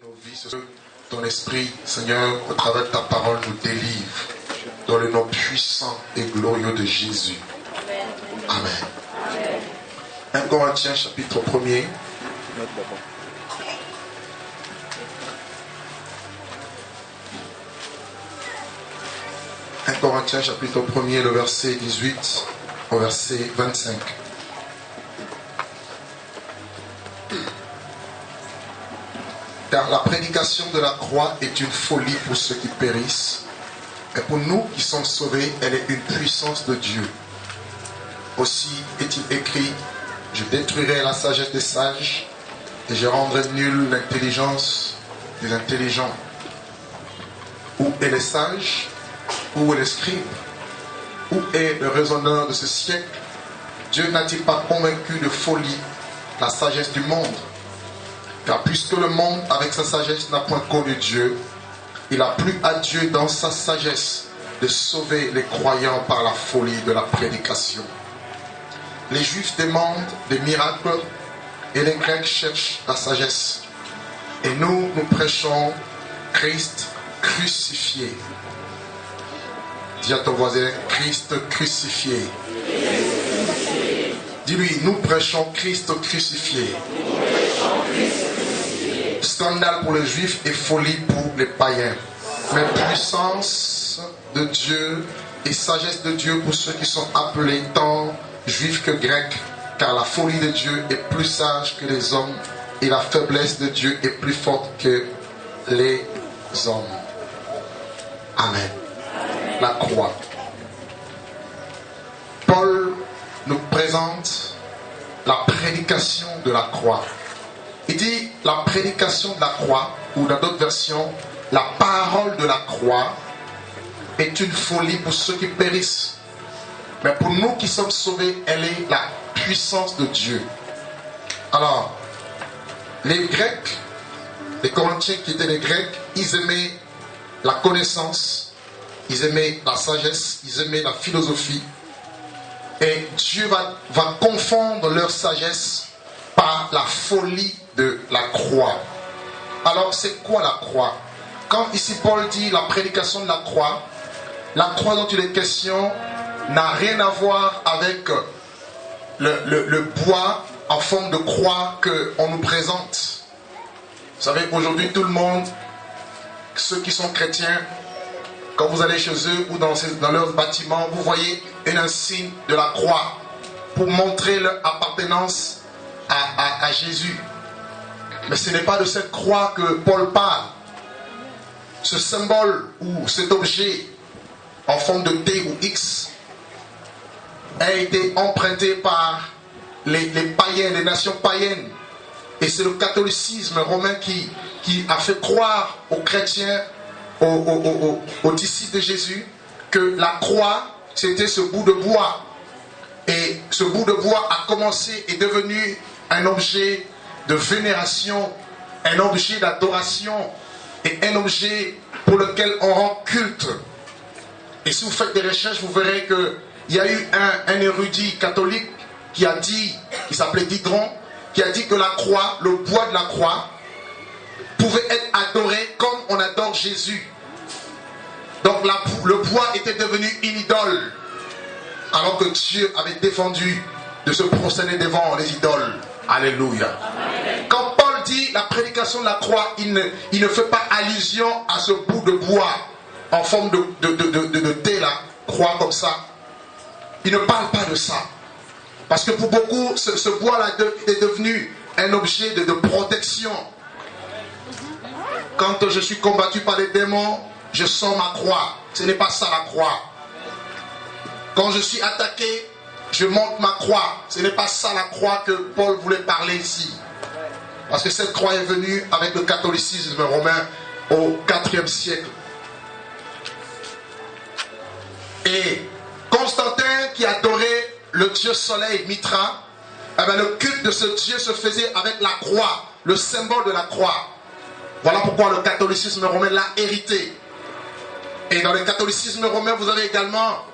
nos vies, ce que ton esprit, Seigneur, au travers de ta parole, nous délivre dans le nom puissant et glorieux de Jésus. Amen. 1 Corinthiens chapitre 1er. Corinthiens chapitre 1er, le verset 18 au verset 25. Car la prédication de la croix est une folie pour ceux qui périssent, et pour nous qui sommes sauvés, elle est une puissance de Dieu. Aussi est-il écrit, je détruirai la sagesse des sages, et je rendrai nulle l'intelligence des intelligents. Où est les sages? Où est le scribe? Où est le raisonneur de ce siècle? Dieu n'a-t-il pas convaincu de folie la sagesse du monde? Car puisque le monde avec sa sagesse n'a point connu Dieu, il a plu à Dieu dans sa sagesse de sauver les croyants par la folie de la prédication. Les Juifs demandent des miracles et les Grecs cherchent la sagesse. Et nous prêchons Christ crucifié. Dis à ton voisin, Christ crucifié. Dis-lui, nous prêchons Christ crucifié. Scandale pour les Juifs et folie pour les païens. Mais puissance de Dieu et sagesse de Dieu pour ceux qui sont appelés tant Juifs que Grecs. Car la folie de Dieu est plus sage que les hommes et la faiblesse de Dieu est plus forte que les hommes. Amen. La croix. Paul nous présente la prédication de la croix. Il dit la prédication de la croix, ou dans d'autres versions, la parole de la croix est une folie pour ceux qui périssent. Mais pour nous qui sommes sauvés, elle est la puissance de Dieu. Alors, les Grecs, les Corinthiens qui étaient les Grecs, ils aimaient la connaissance. Ils aimaient la sagesse, ils aimaient la philosophie. Et Dieu va confondre leur sagesse par la folie de la croix. Alors, c'est quoi la croix? Quand ici Paul dit la prédication de la croix dont il est question n'a rien à voir avec le bois en forme de croix qu'on nous présente. Vous savez, aujourd'hui, tout le monde, ceux qui sont chrétiens, quand vous allez chez eux ou dans leurs bâtiments, vous voyez un insigne de la croix pour montrer leur appartenance à Jésus. Mais ce n'est pas de cette croix que Paul parle. Ce symbole ou cet objet en forme de T ou X a été emprunté par les païens, les nations païennes. Et c'est le catholicisme romain qui a fait croire aux chrétiens, aux disciples de Jésus, que la croix, c'était ce bout de bois. Et ce bout de bois a commencé et est devenu un objet de vénération, un objet d'adoration et un objet pour lequel on rend culte. Et si vous faites des recherches, vous verrez qu'il y a eu un érudit catholique qui a dit, qui s'appelait Diderot, qui a dit que la croix, le bois de la croix, pouvait être adoré comme on adore Jésus. Donc le bois était devenu une idole, alors que Dieu avait défendu de se prosterner devant les idoles. Alléluia. Amen. Quand Paul dit la prédication de la croix, il ne fait pas allusion à ce bout de bois en forme de thé, la croix comme ça. Il ne parle pas de ça. Parce que pour beaucoup, ce bois-là est devenu un objet de protection. Quand je suis combattu par les démons, je sors ma croix. Ce n'est pas ça la croix. Quand je suis attaqué, je monte ma croix. Ce n'est pas ça la croix que Paul voulait parler ici. Parce que cette croix est venue avec le catholicisme romain au IVe siècle. Et Constantin qui adorait le dieu soleil Mitra, eh bien, le culte de ce dieu se faisait avec la croix, le symbole de la croix. Voilà pourquoi le catholicisme romain l'a hérité. Et dans le catholicisme romain, vous avez également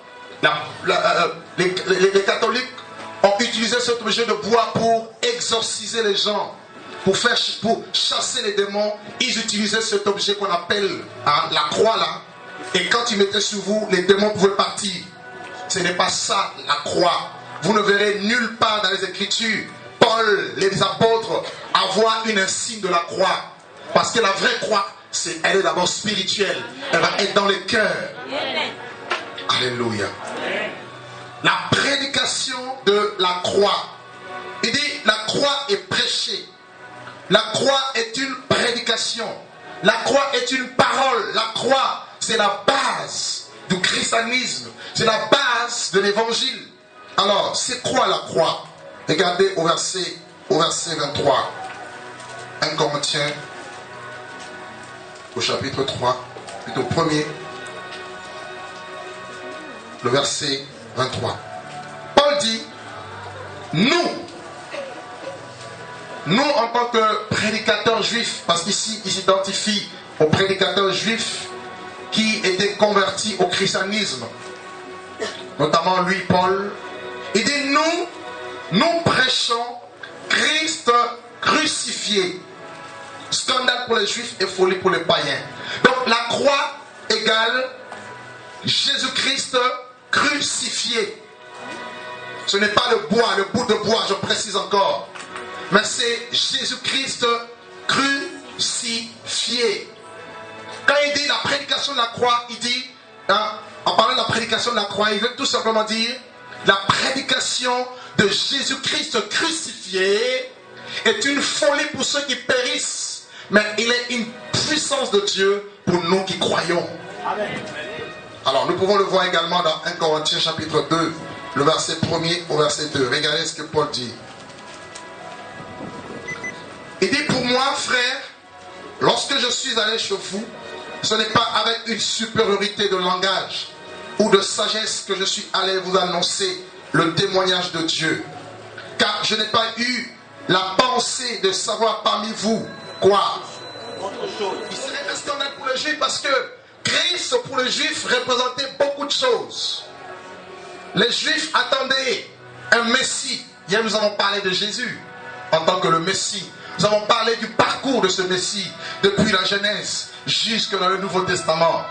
les catholiques ont utilisé cet objet de bois pour exorciser les gens. pour chasser les démons, ils utilisaient cet objet qu'on appelle la croix là. Et quand ils mettaient sur vous, les démons pouvaient partir. Ce n'est pas ça la croix. Vous ne verrez nulle part dans les Écritures Paul, les apôtres, avoir une insigne de la croix. Parce que la vraie croix, elle est d'abord spirituelle. Elle va être dans les cœurs. Alléluia. La prédication de la croix. Il dit, la croix est prêchée. La croix est une prédication. La croix est une parole. La croix, c'est la base du christianisme. C'est la base de l'évangile. Alors, c'est quoi la croix? Regardez au verset 23. 1 Corinthiens, au chapitre 3, plutôt premier, le verset 23. Paul dit, nous en tant que prédicateurs juifs, parce qu'ici il s'identifie aux prédicateurs juifs qui étaient convertis au christianisme, notamment lui, Paul, il dit, nous prêchons Christ crucifié. Scandale pour les juifs et folie pour les païens. Donc la croix égale Jésus-Christ crucifié. Ce n'est pas le bois, le bout de bois, je précise encore. Mais c'est Jésus-Christ crucifié. Quand il dit la prédication de la croix, il dit, en parlant de la prédication de la croix, il veut tout simplement dire la prédication de Jésus-Christ crucifié est une folie pour ceux qui périssent. Mais il est une puissance de Dieu pour nous qui croyons. Amen. Alors nous pouvons le voir également dans 1 Corinthiens chapitre 2, le verset 1er au verset 2. Regardez ce que Paul dit. Il dit, pour moi, frère, lorsque je suis allé chez vous, ce n'est pas avec une supériorité de langage ou de sagesse que je suis allé vous annoncer le témoignage de Dieu. Car je n'ai pas eu la pensée de savoir parmi vous quoi. Il serait un scandale pour les juifs parce que Christ pour les juifs représentait beaucoup de choses. Les juifs attendaient un Messie. Hier nous avons parlé de Jésus en tant que le Messie. Nous avons parlé du parcours de ce Messie depuis la Genèse jusque dans le Nouveau Testament.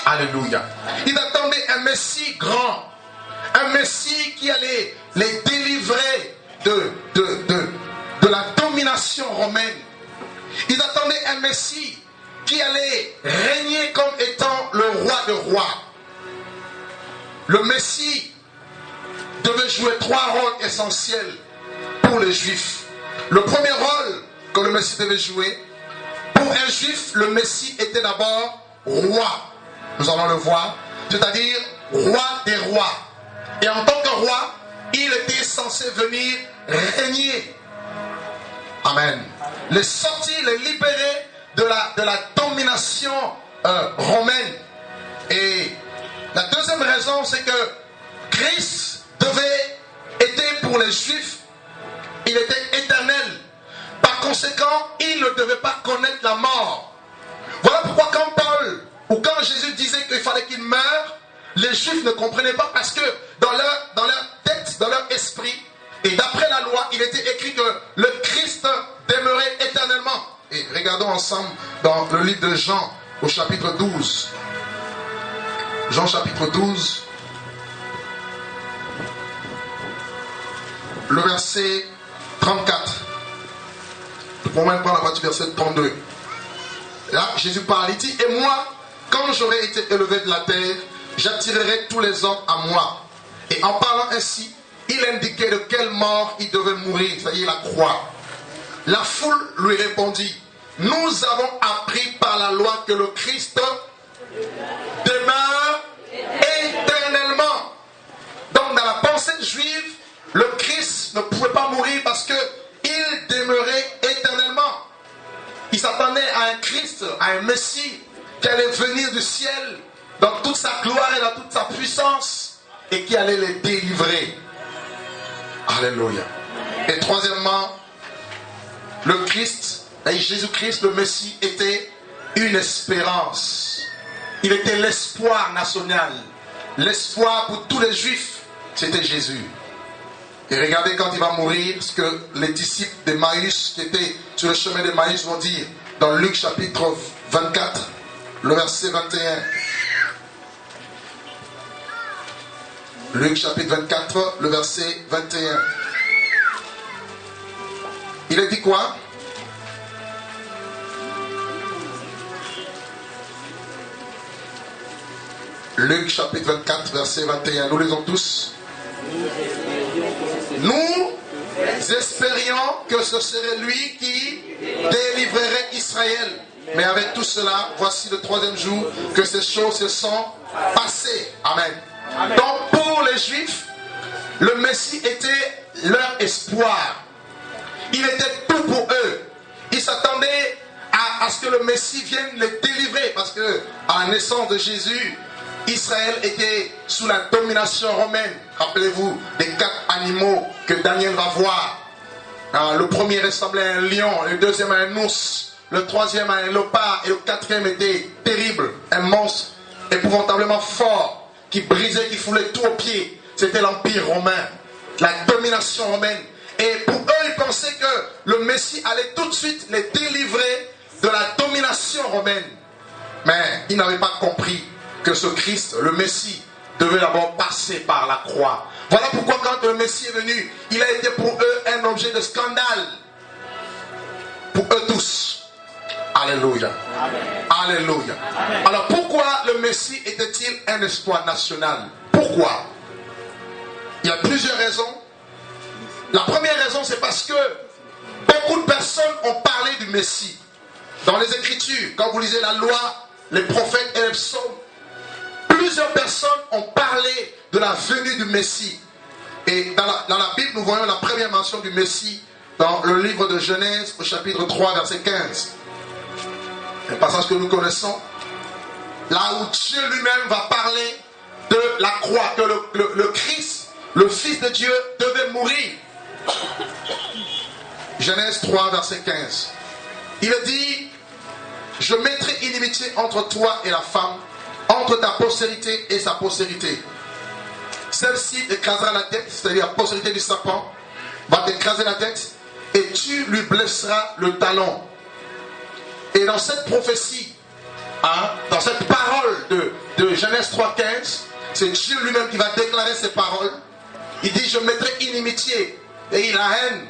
Alléluia. Ils attendaient un Messie grand. Un Messie qui allait les délivrer de la domination romaine. Ils attendaient un Messie qui allait régner comme étant le roi de rois. Le Messie devait jouer 3 rôles essentiels pour les Juifs. Le premier rôle que le Messie devait jouer, pour un Juif, le Messie était d'abord roi. Nous allons le voir, c'est-à-dire roi des rois. Et en tant que roi, il était censé venir régner. Amen. Les sortir, les libérer de la domination romaine. Et la deuxième raison, c'est que Christ était pour les Juifs, il était éternel. Par conséquent, il ne devait pas connaître la mort. Voilà pourquoi quand Paul, ou quand Jésus disait qu'il fallait qu'il meure, les Juifs ne comprenaient pas parce que dans leur tête, dans leur esprit, et d'après la loi, il était écrit que le Christ demeurait éternellement. Et regardons ensemble dans le livre de Jean, au chapitre 12. Jean chapitre 12, le verset 34. Nous pouvons même prendre la partie du verset 32. Là, Jésus parle, il dit, et moi, quand j'aurai été élevé de la terre, j'attirerai tous les hommes à moi. Et en parlant ainsi, il indiquait de quelle mort il devait mourir, c'est-à-dire la croix. La foule lui répondit, nous avons appris par la loi que le Christ demeure éternellement. Donc dans la pensée juive, le Christ ne pouvait pas mourir parce qu'il demeurait éternellement. Il s'attendait à un Christ, à un Messie qui allait venir du ciel dans toute sa gloire et dans toute sa puissance et qui allait les délivrer. Alléluia. Et troisièmement, le Christ, et Jésus-Christ, le Messie, était une espérance. Il était l'espoir national. L'espoir pour tous les Juifs, c'était Jésus. Et regardez quand il va mourir, ce que les disciples d'Emmaüs qui étaient sur le chemin d'Emmaüs vont dire dans Luc chapitre 24, le verset 21. Luc chapitre 24, le verset 21. Il a dit quoi? Luc chapitre 24, verset 21. Nous lisons tous. Nous espérions que ce serait lui qui délivrerait Israël. Mais avec tout cela, voici le troisième jour que ces choses se sont passées. Amen. Amen. Donc pour les Juifs, le Messie était leur espoir. Il était tout pour eux. Ils s'attendaient à ce que le Messie vienne les délivrer. Parce que à la naissance de Jésus, Israël était sous la domination romaine. Rappelez-vous des 4 animaux que Daniel va voir. Le premier ressemblait à un lion, le deuxième à un ours, le troisième à un léopard et le quatrième était terrible, un monstre épouvantablement fort qui brisait, qui foulait tout aux pieds. C'était l'Empire romain, la domination romaine. Et pour eux, ils pensaient que le Messie allait tout de suite les délivrer de la domination romaine. Mais ils n'avaient pas compris que ce Christ, le Messie, devait d'abord passer par la croix. Voilà pourquoi quand le Messie est venu, il a été pour eux un objet de scandale. Pour eux tous. Alléluia. Amen. Alléluia. Amen. Alors pourquoi le Messie était-il un espoir national? Pourquoi? Il y a plusieurs raisons. La première raison, c'est parce que beaucoup de personnes ont parlé du Messie. Dans les Écritures, quand vous lisez la loi, les prophètes et les psaumes, plusieurs personnes ont parlé de la venue du Messie. Et dans la Bible, nous voyons la première mention du Messie dans le livre de Genèse, au chapitre 3, verset 15. Un passage que nous connaissons. Là où Dieu lui-même va parler de la croix, que le Christ, le Fils de Dieu, devait mourir. Genèse 3, verset 15. Il a dit: je mettrai inimitié entre toi et la femme, entre ta postérité et sa postérité. Celle-ci écrasera la tête, c'est-à-dire la postérité du serpent, va t'écraser la tête, et tu lui blesseras le talon. Et dans cette prophétie, dans cette parole de Genèse 3,15, c'est Dieu lui-même qui va déclarer ces paroles. Il dit: je mettrai inimitié et la haine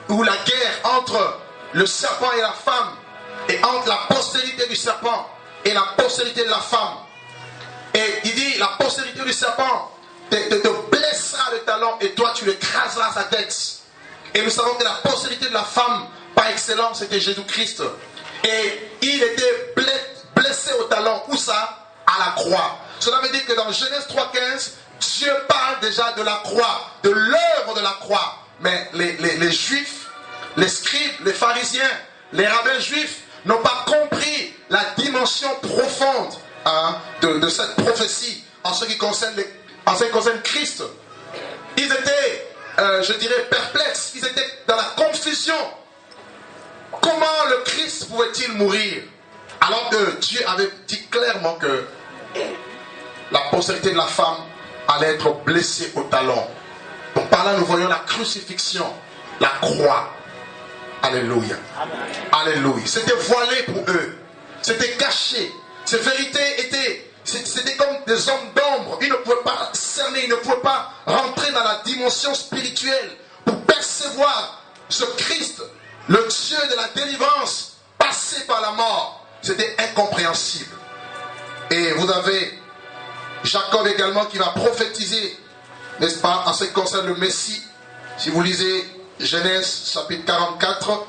ou la guerre entre le serpent et la femme, et entre la postérité du serpent et la postérité de la femme. Et il dit: la postérité du serpent te blessera le talon et toi tu écraseras sa tête. Et nous savons que la postérité de la femme par excellence c'était Jésus-Christ. Et il était blessé au talon. Où ça? À la croix. Cela veut dire que dans Genèse 3,15, Dieu parle déjà de la croix, de l'œuvre de la croix. Mais les Juifs, les scribes, les pharisiens, les rabbins juifs n'ont pas compris la dimension profonde de cette prophétie en ce qui concerne Christ. Ils étaient, je dirais, perplexes. Ils étaient dans la confusion. Comment le Christ pouvait-il mourir alors que Dieu avait dit clairement que la postérité de la femme allait être blessée au talon. Donc par là nous voyons la crucifixion, la croix. Alléluia. Amen. Alléluia. C'était voilé pour eux. C'était caché. Ces vérités c'était comme des hommes d'ombre. Ils ne pouvaient pas cerner, ils ne pouvaient pas rentrer dans la dimension spirituelle pour percevoir ce Christ, le Dieu de la délivrance, passé par la mort. C'était incompréhensible. Et vous avez Jacob également qui va prophétiser, n'est-ce pas, en ce qui concerne le Messie. Si vous lisez Genèse chapitre 44,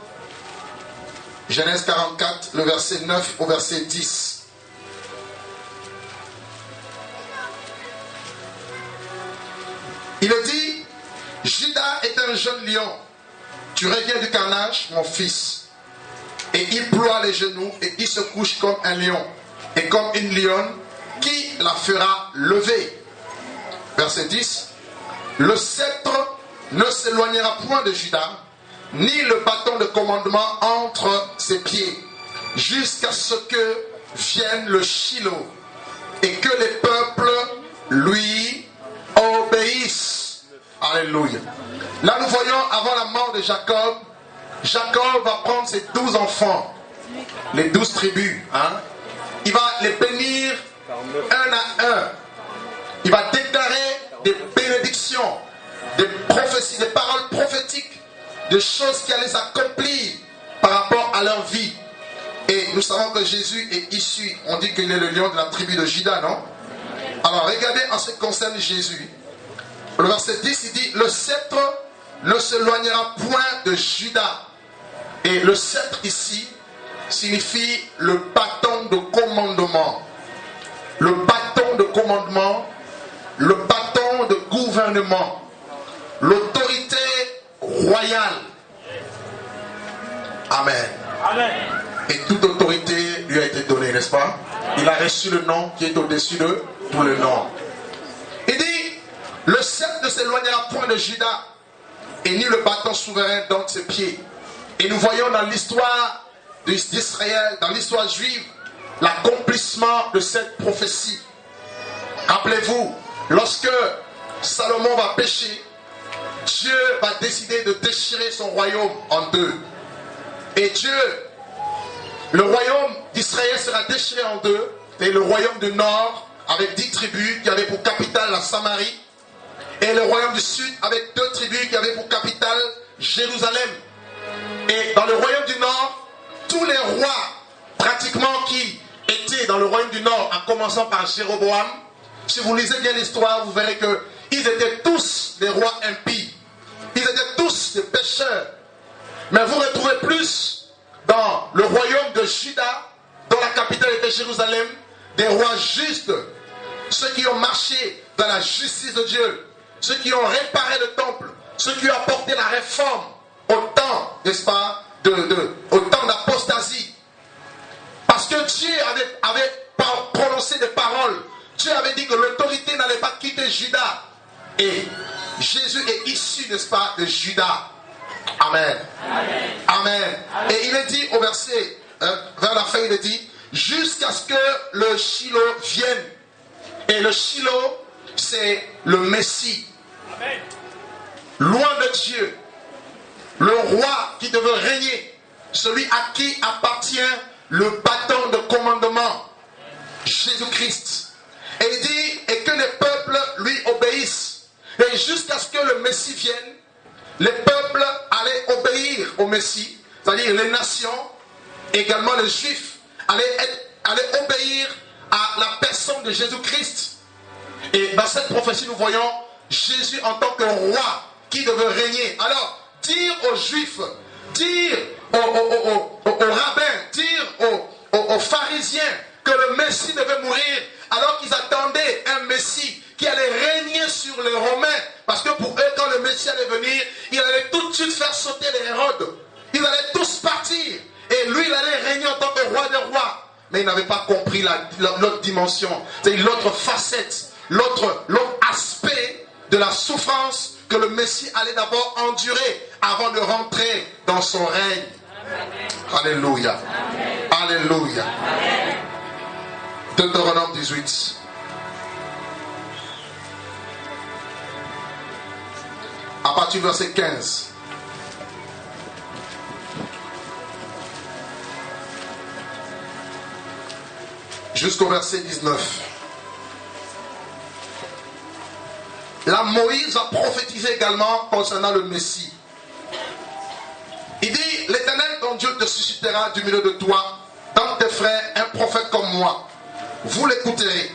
Genèse 44, le verset 9 au verset 10. Il est dit: Judas est un jeune lion. Tu reviens du carnage, mon fils. Et il ploie les genoux et il se couche comme un lion. Et comme une lionne, qui la fera lever? Verset 10. Le sceptre ne s'éloignera point de Judas, ni le bâton de commandement entre ses pieds, jusqu'à ce que vienne le Shiloh, et que les peuples lui obéissent. Alléluia. Là, nous voyons avant la mort de Jacob, Jacob va prendre ses 12 enfants, les 12 tribus. Il va les bénir un à un. Il va déclarer des bénédictions, des prophéties, des paroles prophétiques, des choses qui allaient s'accomplir par rapport à leur vie. Et nous savons que Jésus est issu, on dit qu'il est le lion de la tribu de Juda, non? Alors regardez en ce qui concerne Jésus. Le verset 10, il dit, le sceptre ne s'éloignera point de Juda. Et le sceptre ici signifie le bâton de commandement. Le bâton de commandement, le bâton de gouvernement, l'autorité royale. Amen. Amen. Et toute autorité lui a été donnée, n'est-ce pas? Il a reçu le nom qui est au-dessus de tout le nom. Il dit, le sceptre ne s'éloignera point de Juda, et ni le bâton souverain d'entre ses pieds. Et nous voyons dans l'histoire d'Israël, dans l'histoire juive, l'accomplissement de cette prophétie. Rappelez-vous, lorsque Salomon va pécher, Dieu va décider de déchirer son royaume en deux. Et le royaume d'Israël sera déchiré en deux, et le royaume du nord, avec 10 tribus qui avaient pour capitale la Samarie, et le royaume du sud avec 2 tribus qui avaient pour capitale Jérusalem. Et dans le royaume du nord, tous les rois pratiquement qui étaient dans le royaume du nord, en commençant par Jéroboam, si vous lisez bien l'histoire, vous verrez qu'ils étaient tous des rois impies. Ils étaient tous des pécheurs. Mais vous retrouvez plus dans le royaume de Juda, dont la capitale était Jérusalem, des rois justes, ceux qui ont marché dans la justice de Dieu, ceux qui ont réparé le temple, ceux qui ont apporté la réforme au temps, n'est-ce pas, au temps d'apostasie. Parce que Dieu avait prononcé des paroles. Dieu avait dit que l'autorité n'allait pas quitter Juda. Et Jésus est issu, n'est-ce pas, de Juda. Amen. Amen. Amen. Et il est dit au verset, vers la fin, il est dit, jusqu'à ce que le Shiloh vienne. Et le Shiloh, c'est le Messie. Amen. Loin de Dieu. Le roi qui devait régner. Celui à qui appartient le bâton de commandement. Jésus-Christ. Et il dit, et que les peuples lui obéissent. Et jusqu'à ce que le Messie vienne, les peuples allaient obéir au Messie, c'est-à-dire les nations, également les Juifs, allaient obéir à la personne de Jésus-Christ. Et dans cette prophétie, nous voyons Jésus en tant que roi qui devait régner. Alors, dire aux Juifs, dire aux rabbins, dire aux pharisiens que le Messie devait mourir, alors qu'ils attendaient un Messie qui allait régner sur les Romains, parce que pour eux, quand le Messie allait venir, il allait tout de suite faire sauter les Hérodes. Ils allaient tous partir. Et lui, il allait régner en tant que roi des rois. Mais il n'avait pas compris l'autre dimension, c'est l'autre facette, l'autre aspect de la souffrance que le Messie allait d'abord endurer avant de rentrer dans son règne. Alléluia. Alléluia. Deutéronome 18. À partir du verset 15. Jusqu'au verset 19. Là, Moïse a prophétisé également concernant le Messie. Il dit, l'Éternel ton Dieu te suscitera du milieu de toi, dans tes frères, un prophète comme moi. Vous l'écouterez.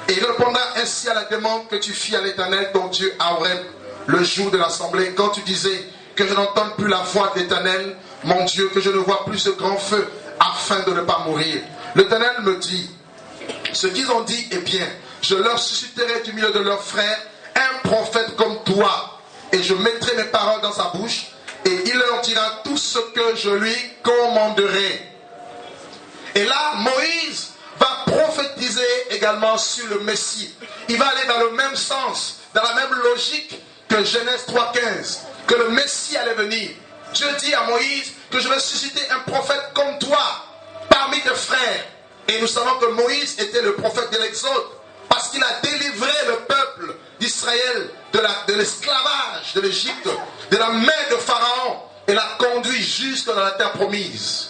Et il répondra ainsi à la demande que tu fis à l'Éternel ton Dieu à Horeb, le jour de l'assemblée, quand tu disais que je n'entends plus la voix de l'Éternel, mon Dieu, que je ne vois plus ce grand feu, afin de ne pas mourir. L'Éternel me dit, ce qu'ils ont dit est bien, je leur susciterai du milieu de leurs frères un prophète comme toi, et je mettrai mes paroles dans sa bouche, et il leur dira tout ce que je lui commanderai. Et là, Moïse va prophétiser également sur le Messie. Il va aller dans le même sens, dans la même logique que Genèse 3,15, que le Messie allait venir. Dieu dit à Moïse que je vais susciter un prophète comme toi parmi tes frères. Et nous savons que Moïse était le prophète de l'Exode, parce qu'il a délivré le peuple d'Israël de l'esclavage de l'Égypte. de la main de Pharaon et l'a conduit jusque dans la terre promise.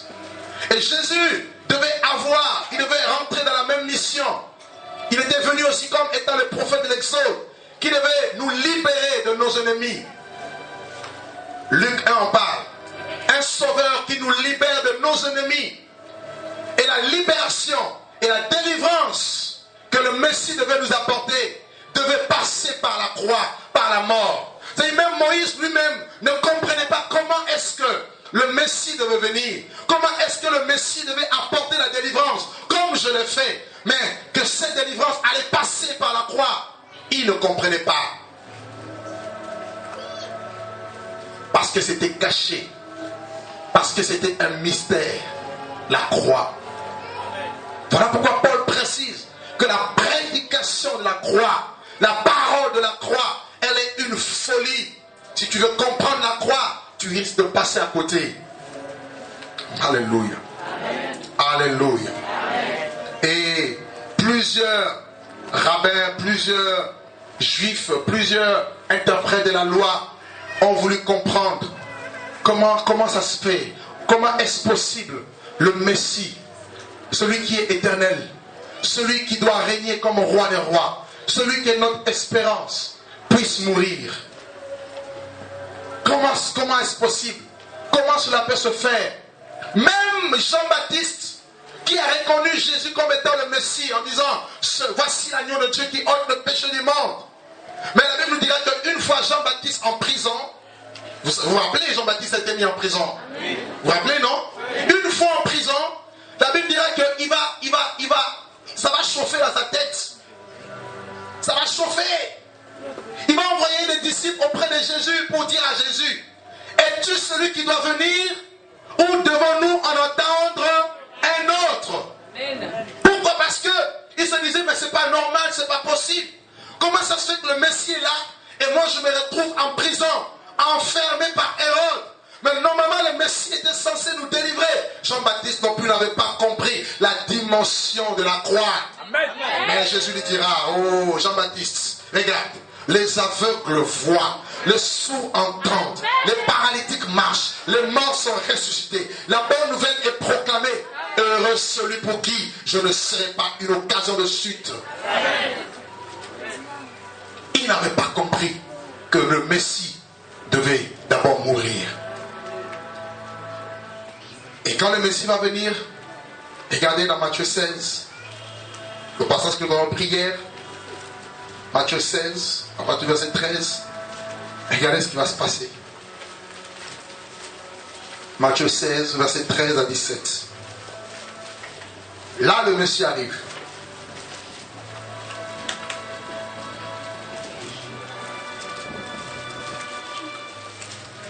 Et Jésus il devait rentrer dans la même mission. Il était venu aussi comme étant le prophète de l'Exode, qui devait nous libérer de nos ennemis. Luc 1 en parle. Un sauveur qui nous libère de nos ennemis. Et la libération et la délivrance que le Messie devait nous apporter devait passer par la croix, par la mort. C'est-à-dire même Moïse lui-même ne comprenait pas comment est-ce que le Messie devait venir. Comment est-ce que le Messie devait apporter la délivrance comme je l'ai fait. Mais que cette délivrance allait passer par la croix. Il ne comprenait pas. Parce que c'était caché. Parce que c'était un mystère. La croix. Voilà pourquoi Paul précise que la prédication de la croix, la parole de la croix, elle est une folie. Si tu veux comprendre la croix, tu risques de passer à côté. Alléluia. Amen. Alléluia. Amen. Et plusieurs rabbins, plusieurs juifs, plusieurs interprètes de la loi ont voulu comprendre comment ça se fait. Comment est-ce possible le Messie, celui qui est éternel, celui qui doit régner comme roi des rois, celui qui est notre espérance, puisse mourir. Comment est-ce possible? Comment cela peut se faire? Même Jean-Baptiste, qui a reconnu Jésus comme étant le Messie, en disant, voici l'agneau de Dieu qui ôte le péché du monde. Mais la Bible nous dira qu'une fois Jean-Baptiste en prison, vous vous rappelez, Jean-Baptiste a été mis en prison. Oui. Vous vous rappelez, non? Oui. Une fois en prison, la Bible dira que ça va chauffer dans sa tête. Ça va chauffer. Il va envoyer des disciples auprès de Jésus pour dire à Jésus, es-tu celui qui doit venir ou devons-nous en attendre un autre? Pourquoi? Parce que il se disait, mais c'est pas normal, c'est pas possible. Comment ça se fait que le Messie est là et moi je me retrouve en prison, enfermé par Hérode? Mais normalement le Messie était censé nous délivrer. Jean-Baptiste non plus n'avait pas compris la dimension de la croix. Amen. Mais Jésus lui dira, oh Jean-Baptiste, regarde, les aveugles voient, les sourds entendent, les paralytiques marchent, les morts sont ressuscités. La bonne nouvelle est proclamée. Heureux celui pour qui je ne serai pas une occasion de chute. Il n'avait pas compris que le Messie devait d'abord mourir. Et quand le Messie va venir, regardez dans Matthieu 16, le passage que nous avons pris hier, Matthieu 16, à partir du verset 13, regardez ce qui va se passer. Matthieu 16, verset 13 à 17. Là, le Messie arrive.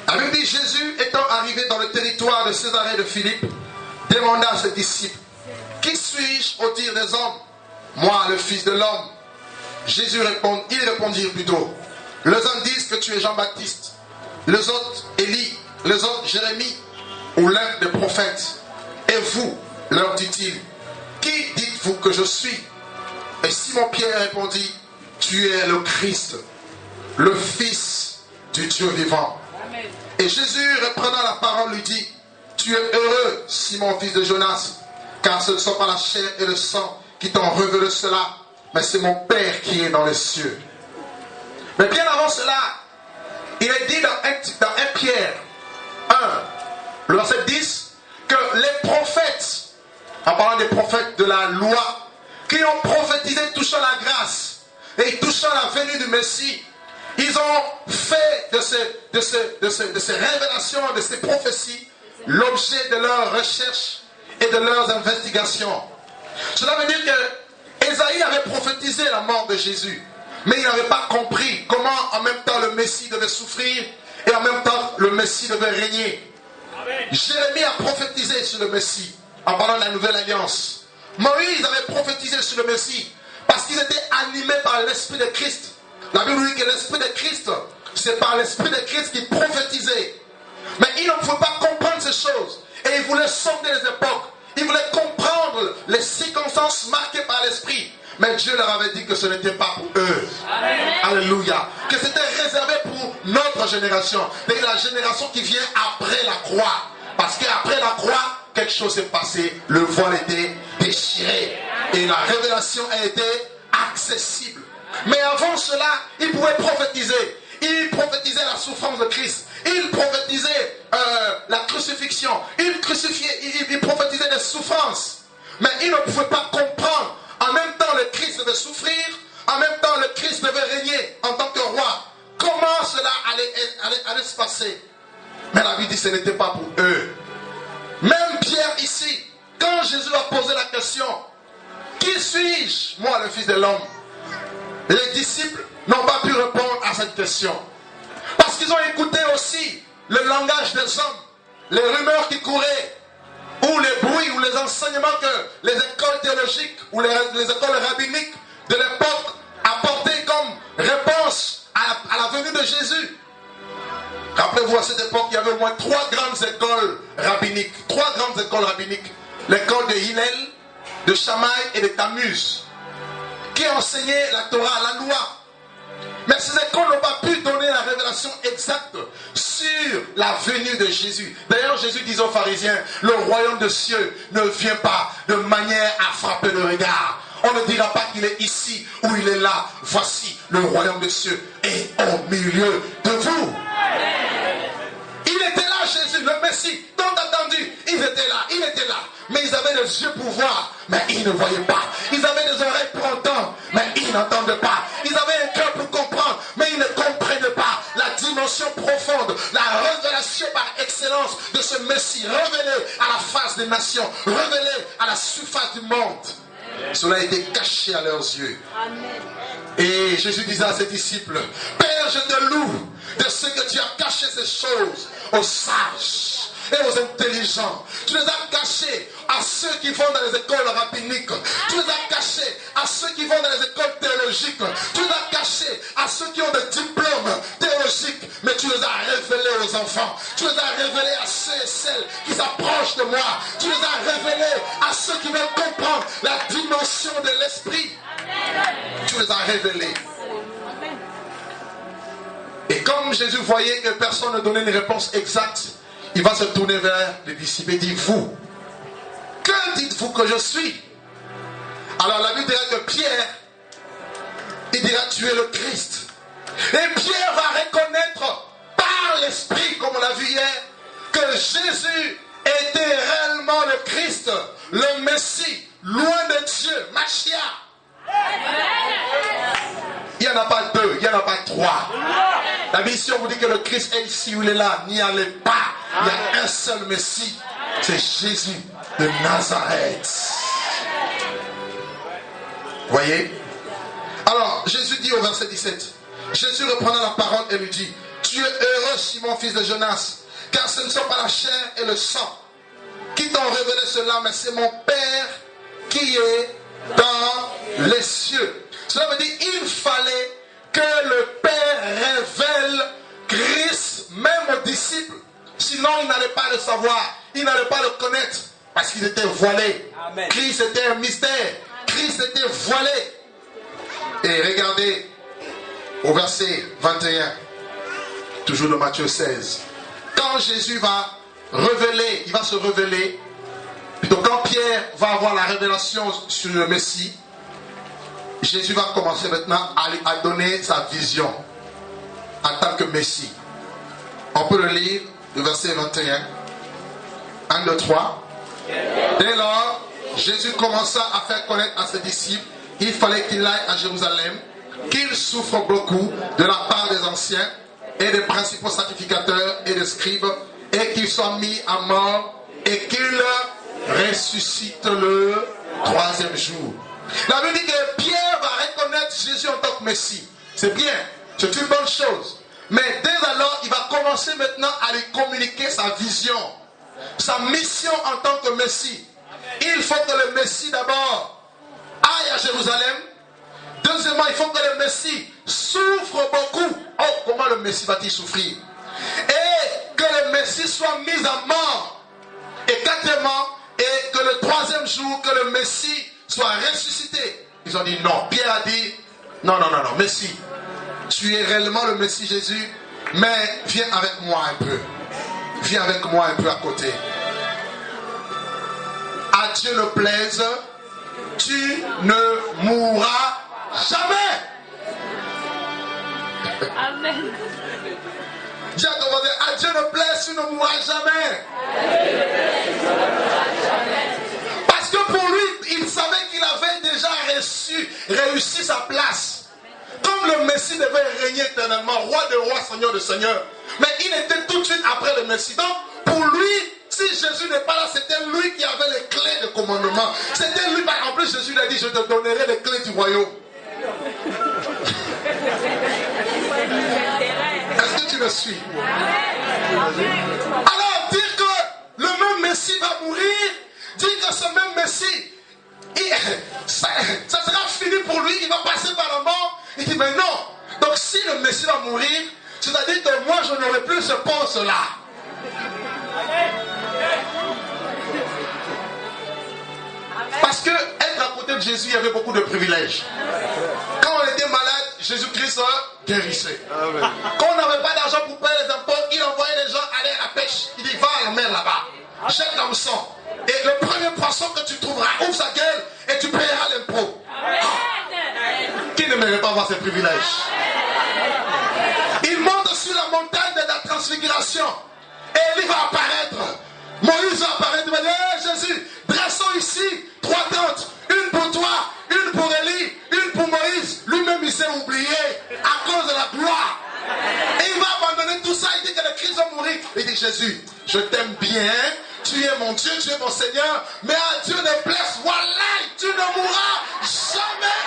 La Bible dit, Jésus étant arrivé dans le territoire de Césarée de Philippe, demanda à ses disciples, qui suis-je au dire des hommes? Moi, le Fils de l'homme. Jésus répond, ils répondirent plutôt, les uns disent que tu es Jean-Baptiste, les autres Élie, les autres Jérémie, ou l'un des prophètes. Et vous, leur dit-il, qui dites-vous que je suis? Et Simon-Pierre répondit, tu es le Christ, le Fils du Dieu vivant. Amen. Et Jésus, reprenant la parole, lui dit, tu es heureux, Simon, fils de Jonas, car ce ne sont pas la chair et le sang qui t'ont révélé cela, mais c'est mon Père qui est dans les cieux. Mais bien avant cela, il est dit dans 1 Pierre 1, le verset 10, que les prophètes, en parlant des prophètes de la loi, qui ont prophétisé touchant la grâce et touchant la venue du Messie, ils ont fait de ces révélations, de ces prophéties, l'objet de leurs recherches et de leurs investigations. Cela veut dire que Ésaïe avait prophétisé la mort de Jésus, mais il n'avait pas compris comment en même temps le Messie devait souffrir et en même temps le Messie devait régner. Amen. Jérémie a prophétisé sur le Messie en parlant de la nouvelle alliance. Moïse avait prophétisé sur le Messie parce qu'ils étaient animés par l'Esprit de Christ. La Bible dit que l'Esprit de Christ, c'est par l'Esprit de Christ qu'il prophétisait. Mais ils ne pouvaient pas comprendre ces choses. Et ils voulaient sonder les époques. Ils voulaient comprendre les circonstances marquées par l'Esprit. Mais Dieu leur avait dit que ce n'était pas pour eux. Amen. Alléluia. Que c'était réservé pour notre génération. Et la génération qui vient après la croix. Parce qu'après la croix, quelque chose s'est passé. Le voile était déchiré. Et la révélation a été accessible. Mais avant cela, ils pouvaient prophétiser. Ils prophétisaient la souffrance de Christ. Ils prophétisaient la crucifixion. Ils prophétisaient les souffrances. Mais ils ne pouvaient pas comprendre. En même temps, le Christ devait souffrir. En même temps, le Christ devait régner en tant que roi. Comment cela allait se passer? Mais la Bible dit que ce n'était pas pour eux. Même Pierre ici, quand Jésus a posé la question, qui suis-je, moi le Fils de l'homme? Les disciples n'ont pas pu répondre à cette question. Parce qu'ils ont écouté aussi le langage des hommes, les rumeurs qui couraient, ou les bruits, ou les enseignements que les écoles théologiques, ou les écoles rabbiniques de l'époque apportaient comme réponse à la venue de Jésus. Rappelez-vous, à cette époque, il y avait au moins 3 grandes écoles rabbiniques. 3 grandes écoles rabbiniques. L'école de Hillel, de Shammai et de Tammuz, qui enseignaient la Torah, la loi. Mais ces écoles n'ont pas pu donner la révélation exacte sur la venue de Jésus. D'ailleurs, Jésus disait aux pharisiens, le royaume de cieux ne vient pas de manière à frapper le regard. On ne dira pas qu'il est ici ou il est là. Voici, le royaume des cieux est au milieu de vous. Il était là, Jésus, le Messie, tant attendu. Ils étaient là. Mais ils avaient les yeux pour voir, mais ils ne voyaient pas. Ils avaient les oreilles pour entendre, mais ils n'entendaient pas. Ils avaient un cœur pour comprendre, mais ils ne comprenaient pas la dimension profonde, la révélation par excellence de ce Messie, révélé à la face des nations, révélé à la surface du monde. Cela a été caché à leurs yeux. Amen. Et Jésus disait à ses disciples, Père, je te loue de ce que tu as caché ces choses aux sages et aux intelligents. Tu les as cachés à ceux qui vont dans les écoles rabbiniques. Tu les as cachés à ceux qui vont dans les écoles théologiques. Tu les as cachés à ceux qui ont des diplômes théologiques. Mais tu les as révélés aux enfants. Tu les as révélés à ceux et celles qui s'approchent de moi. Tu les as révélés à ceux qui veulent comprendre la dimension de l'esprit. Tu les as révélés. Et comme Jésus voyait que personne ne donnait une réponse exacte, il va se tourner vers les disciples et dit, vous, que dites-vous que je suis? Alors la Bible dira que Pierre, il dira, tu es le Christ. Et Pierre va reconnaître par l'Esprit, comme on l'a vu hier, que Jésus était réellement le Christ, le Messie, loin de Dieu, Mashiach. Il n'y en a pas 2, il n'y en a pas 3. La mission vous dit que le Christ est ici ou il est là. N'y allez pas. Il y a un seul Messie. C'est Jésus de Nazareth. Voyez? Alors, Jésus dit au verset 17. Jésus reprenant la parole et lui dit, tu es heureux, Simon, fils de Jonas, car ce ne sont pas la chair et le sang qui t'ont révélé cela, mais c'est mon Père qui est dans les cieux. Cela veut dire qu'il fallait que le Père révèle Christ même aux disciples. Sinon, ils n'allaient pas le savoir. Ils n'allaient pas le connaître. Parce qu'ils étaient voilés. Amen. Christ était un mystère. Christ était voilé. Et regardez au verset 21. Toujours de Matthieu 16. Quand Jésus va révéler, il va se révéler. Plutôt quand Pierre va avoir la révélation sur le Messie, Jésus va commencer maintenant à donner sa vision en tant que Messie. On peut le lire, le verset 21. 1, 2, 3. Dès lors, Jésus commença à faire connaître à ses disciples qu'il fallait qu'il aille à Jérusalem, qu'il souffre beaucoup de la part des anciens et des principaux sacrificateurs et des scribes, et qu'il soit mis à mort et qu'il ressuscite le 3e jour. La Bible dit que Pierre va reconnaître Jésus en tant que Messie. C'est bien, c'est une bonne chose. Mais dès alors, il va commencer maintenant à lui communiquer sa vision, sa mission en tant que Messie. Il faut que le Messie d'abord aille à Jérusalem. Deuxièmement, il faut que le Messie souffre beaucoup. Oh, comment le Messie va-t-il souffrir? Et que le Messie soit mis à mort. Et quatrièmement, et que le 3e jour, que le Messie soit ressuscité. Ils ont dit non. Pierre a dit, non, non, non, non, Messie, tu es réellement le Messie Jésus, mais viens avec moi un peu. Viens avec moi un peu à côté. À Dieu ne plaise, tu ne mourras jamais. Amen. Dis à ton voisin, à Dieu ne plaise, tu ne mourras jamais. Parce que pour lui, il savait qu'il avait déjà réussi sa place. Comme le Messie devait régner éternellement, roi de rois, seigneur de seigneurs. Mais il était tout de suite après le Messie. Donc, pour lui, si Jésus n'est pas là, c'était lui qui avait les clés de commandement. C'était lui, en plus Jésus lui a dit, je te donnerai les clés du royaume. Est-ce que tu me suis? Alors, dire que le même Messie va mourir, dire que ce même Messie, ça sera fini pour lui, il va passer par la mort. Il dit, mais non. Donc, si le Messie va mourir, c'est-à-dire que moi, je n'aurai plus ce poste-là. Parce que être à côté de Jésus, il y avait beaucoup de privilèges. Quand on était malade, Jésus-Christ guérissait. Quand on n'avait pas d'argent pour payer les impôts, il envoyait les gens aller à la pêche. Il dit, va à la mer là-bas, jette l'hameçon. Et le premier poisson que tu trouveras, ouvre sa gueule et tu payeras l'impôt. Qui ne mérite pas avoir ces privilèges? Il monte sur la montagne de la transfiguration. Et il va apparaître. Moïse va apparaître. Il va dire, hey, Jésus, dressons ici 3 tentes. Une pour toi, une pour Élie, une pour Moïse. Lui-même, il s'est oublié à cause de la gloire. Et il va abandonner tout ça. Il dit que le Christ va mourir. Il dit, Jésus, je t'aime bien. Tu es mon Dieu, tu es mon Seigneur. Mais à Dieu ne plaise, voilà, tu ne mourras jamais.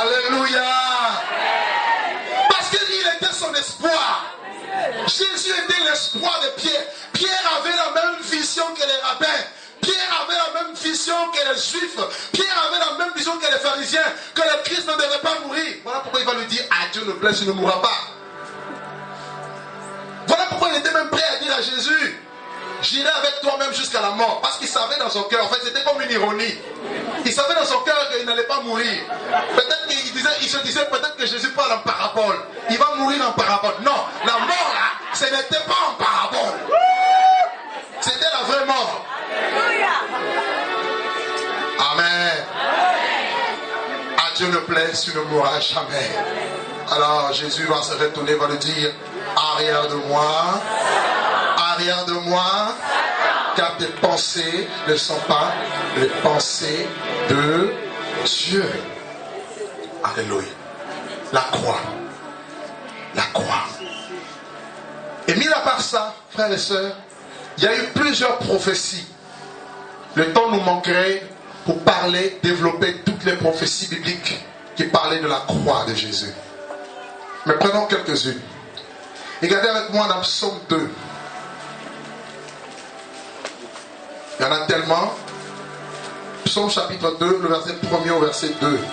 Alléluia. Parce qu'il était son espoir. Jésus était l'espoir de Pierre. Pierre avait la même vision que les rabbins. Pierre avait la même vision que les juifs. Pierre avait la même vision que les pharisiens. Que le Christ ne devait pas mourir. Voilà pourquoi il va lui dire, à Dieu ne plaise, tu ne mourras pas. Voilà pourquoi il était même prêt à dire à Jésus, j'irai avec toi-même jusqu'à la mort. Parce qu'il savait dans son cœur, en fait c'était comme une ironie. Il savait dans son cœur qu'il n'allait pas mourir. Peut-être qu'il se disait peut-être que Jésus parle en parabole. Il va mourir en parabole. Non, la mort là, ce n'était pas en parabole. C'était la vraie mort. Amen. À Dieu ne plaise, tu ne mourras jamais. Alors Jésus va se retourner, va lui dire, arrière de moi, car tes pensées ne sont pas les pensées de Dieu. Alléluia. La croix. La croix. Et mis à part ça, frères et sœurs, il y a eu plusieurs prophéties. Le temps nous manquerait pour parler, développer toutes les prophéties bibliques qui parlaient de la croix de Jésus. Mais prenons quelques-unes. Regardez avec moi dans Psaume 2. Il y en a tellement. Psaume chapitre 2, le verset 1er au verset 2. Vous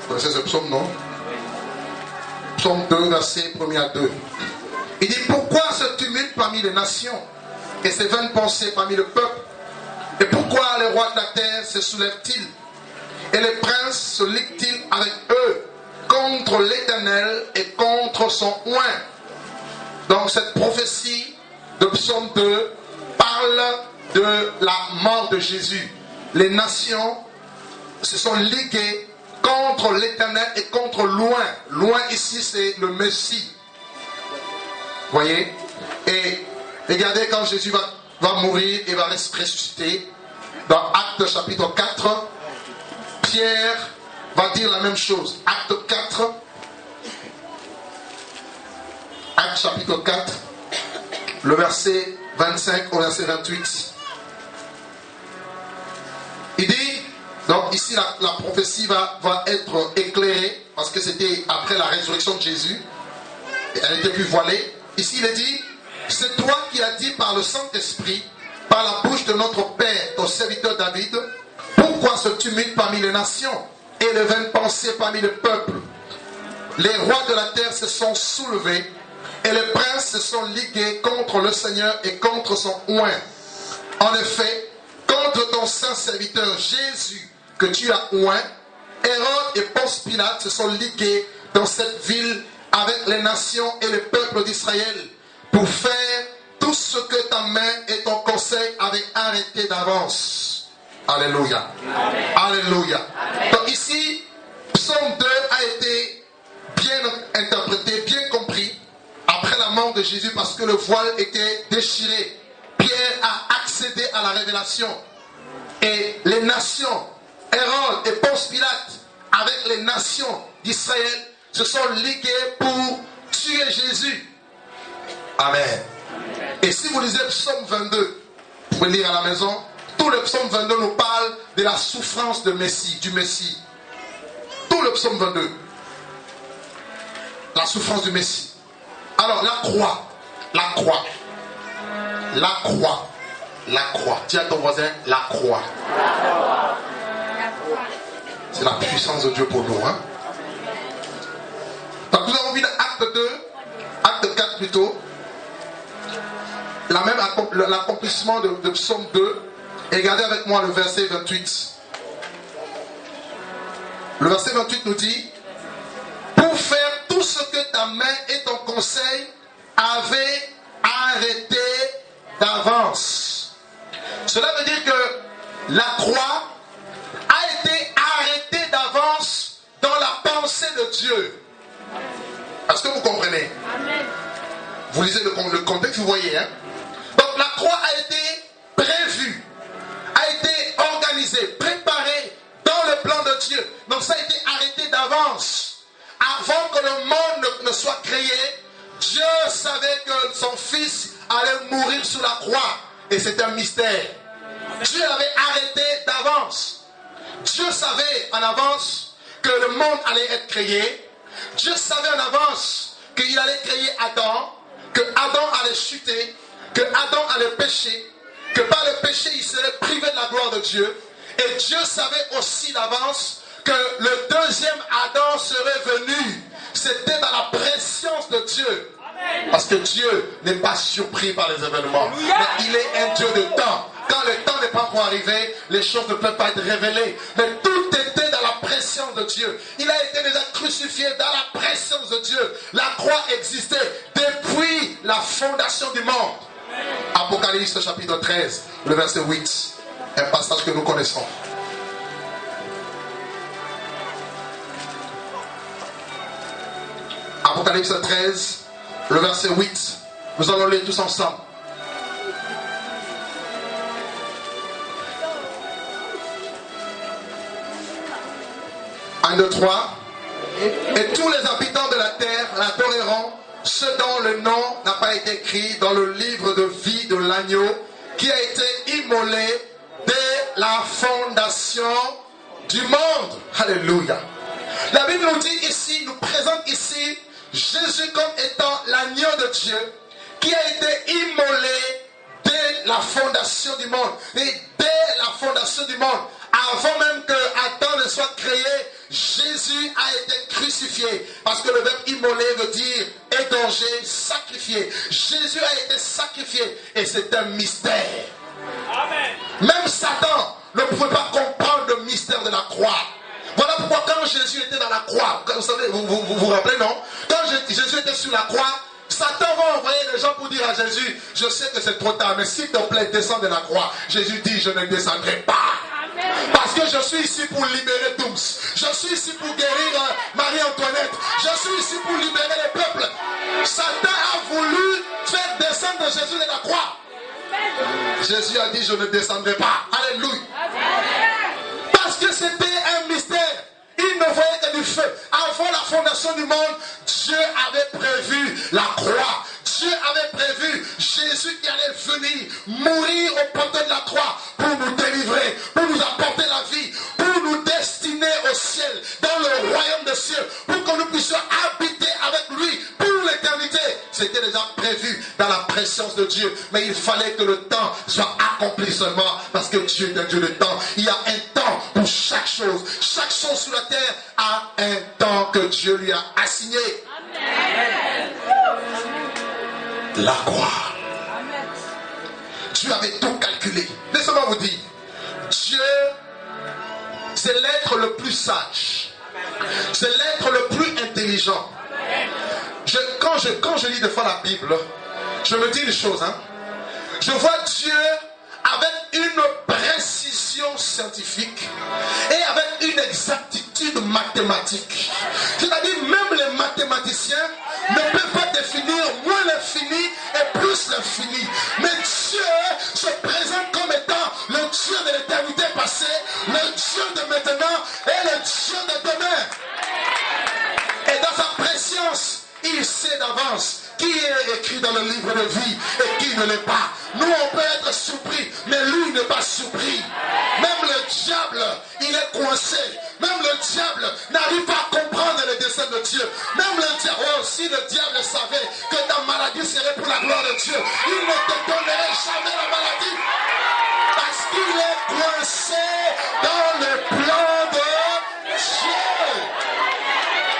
connaissez ce psaume, non? Psaume 2, verset 1er à 2. Il dit, pourquoi ce tumulte parmi les nations et ces vaines pensées parmi le peuple? Et pourquoi les rois de la terre se soulèvent-ils? Et les princes se liguent-ils avec eux contre l'Éternel et contre son oint? Donc cette prophétie de Psaume 2 parle de la mort de Jésus. Les nations se sont liguées contre l'Éternel et contre l'oint. L'oint ici c'est le Messie. Voyez? Et regardez quand Jésus va mourir et va ressusciter. Dans Actes chapitre 4, Pierre va dire la même chose. Acte 4. Acte chapitre 4. Le verset 25 au verset 28. Il dit, donc ici la prophétie va être éclairée parce que c'était après la résurrection de Jésus. Elle était plus voilée. Ici il est dit, c'est toi qui as dit par le Saint-Esprit, par la bouche de notre Père, ton serviteur David, pourquoi ce tumulte parmi les nations et les vaines pensées parmi le peuple? Les rois de la terre se sont soulevés et les princes se sont ligués contre le Seigneur et contre son oint. En effet, contre ton saint serviteur Jésus que tu as oint, Hérode et Ponce Pilate se sont ligués dans cette ville avec les nations et le peuple d'Israël pour faire tout ce que ta main et ton conseil avaient arrêté d'avance. Alléluia. Amen. Alléluia. Amen. Donc ici, Psaume 2 a été bien interprété, bien compris après la mort de Jésus parce que le voile était déchiré. Pierre a accédé à la révélation. Et les nations, Hérode et Ponce Pilate, avec les nations d'Israël, se sont ligués pour tuer Jésus. Amen. Et si vous lisez Psaume 22, vous pouvez lire à la maison, tout le Psaume 22 nous parle de la souffrance de Messie, du Messie. Tout le Psaume 22. La souffrance du Messie. Alors, la croix. La croix. La croix. La croix. Dis à ton voisin, la croix. C'est la puissance de Dieu pour nous. Hein? Donc, nous avons vu dans Acte 2, Acte 4 plutôt, l'accomplissement de Psaume 2. Et regardez avec moi le verset 28. Le verset 28 nous dit: pour faire tout ce que ta main et ton conseil avaient arrêté d'avance. Cela veut dire que la croix a été arrêtée d'avance dans la pensée de Dieu. Est-ce que vous comprenez? Amen. Vous lisez le contexte, vous voyez. Hein? Donc la croix a été prévue, a été organisée, préparée dans le plan de Dieu. Donc ça a été arrêté d'avance. Avant que le monde ne soit créé, Dieu savait que son fils allait mourir sous la croix. Et c'est un mystère. Dieu avait arrêté d'avance. Dieu savait en avance que le monde allait être créé. Dieu savait en avance qu'il allait créer Adam, que Adam allait chuter, que Adam allait pécher, que par le péché il serait privé de la gloire de Dieu. Et Dieu savait aussi d'avance que le deuxième Adam serait venu. C'était dans la préscience de Dieu. Parce que Dieu n'est pas surpris par les événements. Mais il est un Dieu de temps. Quand le temps n'est pas encore arrivé, les choses ne peuvent pas être révélées. Mais tout était dans la préscience de Dieu. Il a été déjà crucifié dans la préscience de Dieu. La croix existait depuis la fondation du monde. Apocalypse chapitre 13, le verset 8. Un passage que nous connaissons. Apocalypse 13, le verset 8. Nous allons lire tous ensemble. Un, deux, trois. Et tous les habitants de la terre l'adoreront, ceux dont le nom n'a pas été écrit dans le livre de vie de l'agneau qui a été immolé dès la fondation du monde. Alléluia. La Bible nous dit ici, nous présente ici Jésus comme étant l'agneau de Dieu qui a été immolé dès la fondation du monde. Et dès la fondation du monde, avant même que Adam ne soit créé, Jésus a été crucifié. Parce que le verbe immoler veut dire égorger, sacrifier. Jésus a été sacrifié. Et c'est un mystère. Amen. Même Satan ne pouvait pas comprendre le mystère de la croix. Voilà pourquoi quand Jésus était dans la croix, vous savez, vous rappelez, non? Quand Jésus était sur la croix, Satan va envoyer des gens pour dire à Jésus: je sais que c'est trop tard, mais s'il te plaît, descends de la croix. Jésus dit: je ne descendrai pas. Parce que je suis ici pour libérer tous. Je suis ici pour guérir Marie-Antoinette. Je suis ici pour libérer les peuples. Satan a voulu faire descendre Jésus de la croix. Jésus a dit: je ne descendrai pas. Alléluia. Parce que c'était un mystère. Il ne voyait que du feu. Avant la fondation du monde, Dieu avait prévu la croix. Dieu avait prévu Jésus qui allait venir mourir au poteau de la croix pour nous délivrer, pour nous apporter la vie, pour nous destiner au ciel, dans le royaume des cieux, pour que nous puissions habiter avec lui pour l'éternité. C'était déjà prévu dans la préscience de Dieu. Mais il fallait que le temps soit accompli seulement, parce que Dieu est un Dieu de temps. Il y a un temps pour chaque chose. Chaque chose sur la terre a un temps que Dieu lui a assigné. Amen. La croix. Dieu avait tout calculé. laissez-moi vous dire, Dieu, c'est l'être le plus sage. C'est l'être le plus intelligent. Quand je lis des fois la Bible, je me dis une chose. Je vois Dieu avec une précision scientifique et avec une exactitude mathématique. C'est-à-dire même les mathématiciens ne peuvent pas définir moins l'infini et plus l'infini. Mais Dieu se présente comme étant le Dieu de l'éternité passée, le Dieu de maintenant et le Dieu de demain. Et dans sa préscience, il sait d'avance qui est écrit dans le livre de vie et qui ne l'est pas. Nous, on peut être surpris, mais lui n'est pas surpris. Même le diable, il est coincé. Même le diable n'arrive pas à comprendre les desseins de Dieu. Même le diable, si le diable savait que ta maladie serait pour la gloire de Dieu, il ne te donnerait jamais la maladie. Parce qu'il est coincé dans le plan de Dieu.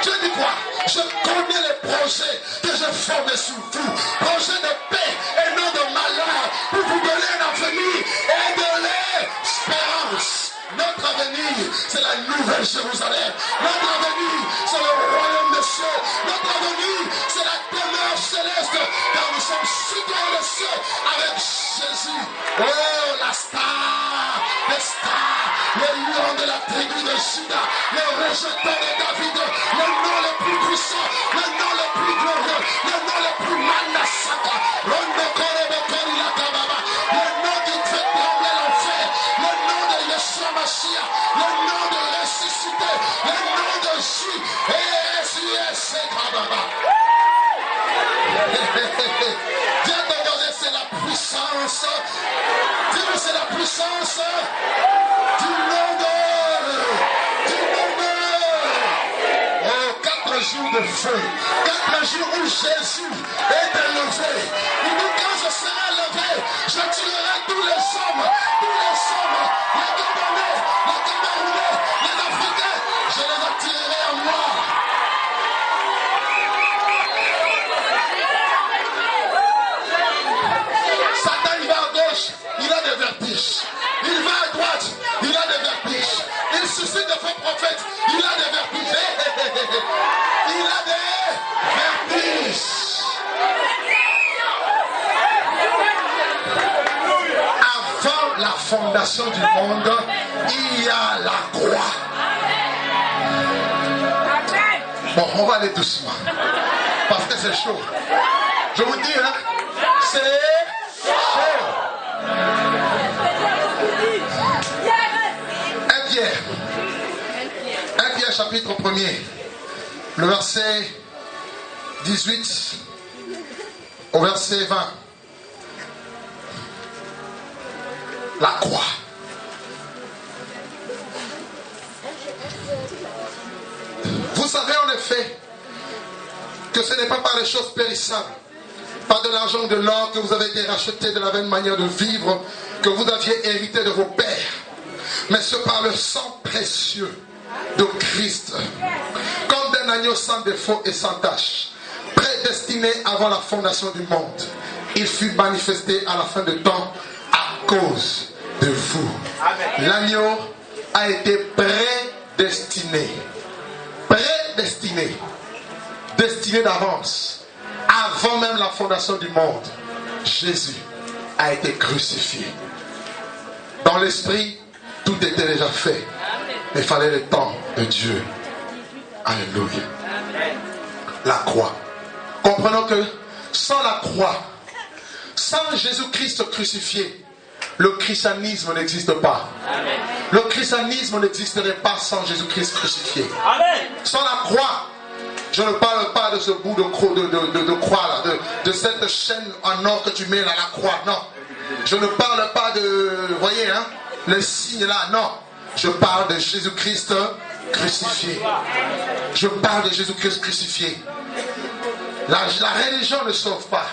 Dieu dit quoi? Je connais les projets que j'ai formés sur vous. Projets de paix et non de malheur. Pour vous donner un avenir et de l'espérance. Notre avenir, c'est la nouvelle Jérusalem. Notre avenir, c'est le royaume des cieux. Notre avenir, c'est la demeure céleste. Car nous sommes citoyens des cieux avec Jésus. Oh, la star, le star, le lion de la tribu de Juda, le rejeton de David, le nom le plus puissant, le nom le plus glorieux, le nom le plus manasaka, le nom qui fait trembler l'enfer, le nom de Yeshua Mashiach, le nom de ressuscité, le nom de Jésus, Viens te regarder, c'est la puissance. Dis-moi, c'est la puissance du nom de. Oh, 4 jours de feu. 4 jours où Jésus est élevé. Il dit, quand je serai élevé, je tuerai tous les hommes, les Gabonais, les Camerounais, les Africains. Je les attirerai à moi. Satan, il va à gauche, il a des vertiges. Il va à droite, il a des vertiges. Il suscite des faux prophètes, il a des vertiges. Il a des vertiges. Avant la fondation du monde, il y a la croix. Bon, on va aller doucement. Parce que c'est chaud. Je vous dis, c'est chaud. 1 Pierre chapitre 1er, le verset 18 au verset 20. La croix. Vous savez en effet que ce n'est pas par les choses périssables, pas de l'argent, de l'or que vous avez été rachetés de la même manière de vivre que vous aviez hérité de vos pères, mais ce par le sang précieux de Christ, comme d'un agneau sans défaut et sans tache, prédestiné avant la fondation du monde. Il fut manifesté à la fin de temps à cause de vous. L'agneau a été prédestiné, destiné d'avance, avant même la fondation du monde. Jésus a été crucifié. Dans l'esprit, tout était déjà fait. Il fallait le temps de Dieu. Alléluia. La croix. Comprenons que sans la croix, sans Jésus-Christ crucifié, le christianisme n'existe pas. Amen. Le christianisme n'existerait pas sans Jésus-Christ crucifié. Amen. Sans la croix, je ne parle pas de ce bout de croix là, de cette chaîne en or que tu mets à la croix, non. Je ne parle pas de, vous voyez, le signe là, non. Je parle de Jésus-Christ crucifié. Je parle de Jésus-Christ crucifié. La religion ne sauve pas.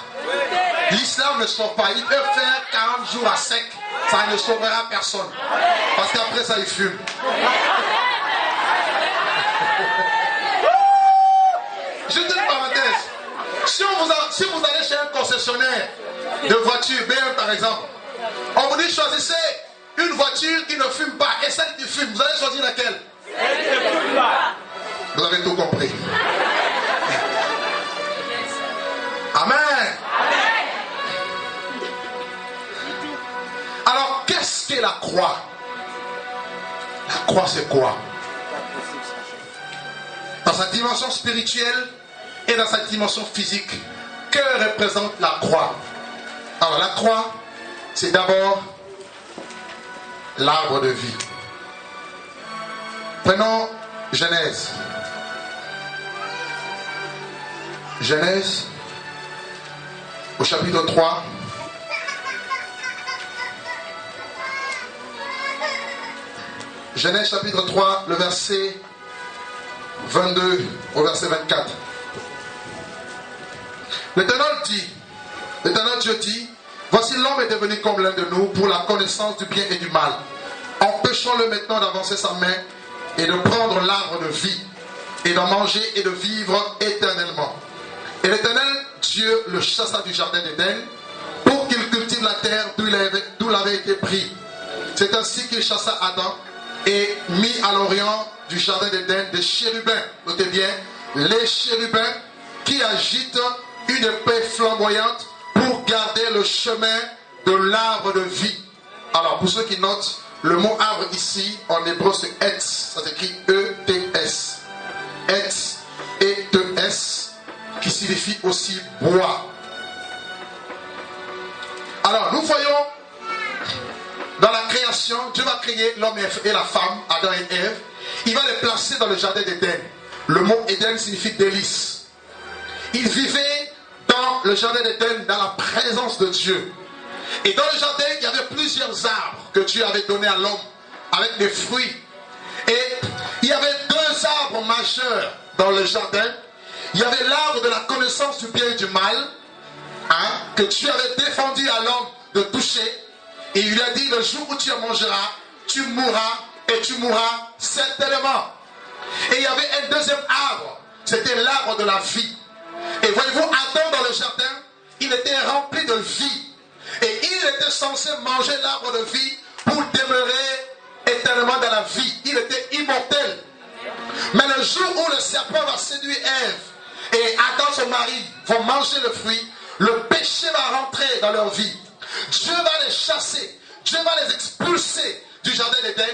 L'islam ne sauve pas. Il peut faire 40 jours à sec. Ça ne sauvera personne. Parce qu'après ça, il fume. Juste une parenthèse. Si vous allez chez un concessionnaire de voitures, BM par exemple, On vous dit choisissez une voiture qui ne fume pas et celle qui fume. Vous allez choisir laquelle? Celle qui ne fume pas. Vous avez tout compris. Amen. Alors, qu'est-ce que la croix? La croix, c'est quoi? Dans sa dimension spirituelle et dans sa dimension physique, que représente la croix? Alors, la croix, c'est d'abord l'arbre de vie. Prenons Genèse. Genèse, au chapitre 3. Genèse chapitre 3, le verset 22 au verset 24. L'Éternel Dieu dit, voici l'homme est devenu comme l'un de nous pour la connaissance du bien et du mal. Empêchons-le maintenant d'avancer sa main et de prendre l'arbre de vie et d'en manger et de vivre éternellement. Et l'Éternel Dieu le chassa du jardin d'Éden pour qu'il cultive la terre d'où il avait été pris. C'est ainsi qu'il chassa Adam et mit à l'orient du jardin d'Éden des chérubins. Notez bien, les chérubins qui agitent une épée flamboyante pour garder le chemin de l'arbre de vie. Alors, pour ceux qui notent, le mot arbre ici, en hébreu, c'est etz. Ça s'écrit E-T-S. Etz, E-T-S, qui signifie aussi bois. Alors, nous voyons dans la création, Dieu va créer l'homme et la femme, Adam et Ève. Il va les placer dans le jardin d'Éden. Le mot Éden signifie délice. Ils vivaient dans le jardin d'Éden, dans la présence de Dieu. Et dans le jardin, il y avait plusieurs arbres que Dieu avait donnés à l'homme, avec des fruits. Et il y avait deux arbres majeurs dans le jardin. Il y avait l'arbre de la connaissance du bien et du mal, que Dieu avait défendu à l'homme de toucher. Et il lui a dit, le jour où tu en mangeras, tu mourras et tu mourras certainement. Et il y avait un deuxième arbre, c'était l'arbre de la vie. Et voyez-vous, Adam dans le jardin, il était rempli de vie. Et il était censé manger l'arbre de vie pour demeurer éternellement dans la vie. Il était immortel. Mais le jour où le serpent va séduire Ève et Adam, son mari, vont manger le fruit, le péché va rentrer dans leur vie. Dieu va les chasser. Dieu va les expulser du jardin d'Éden.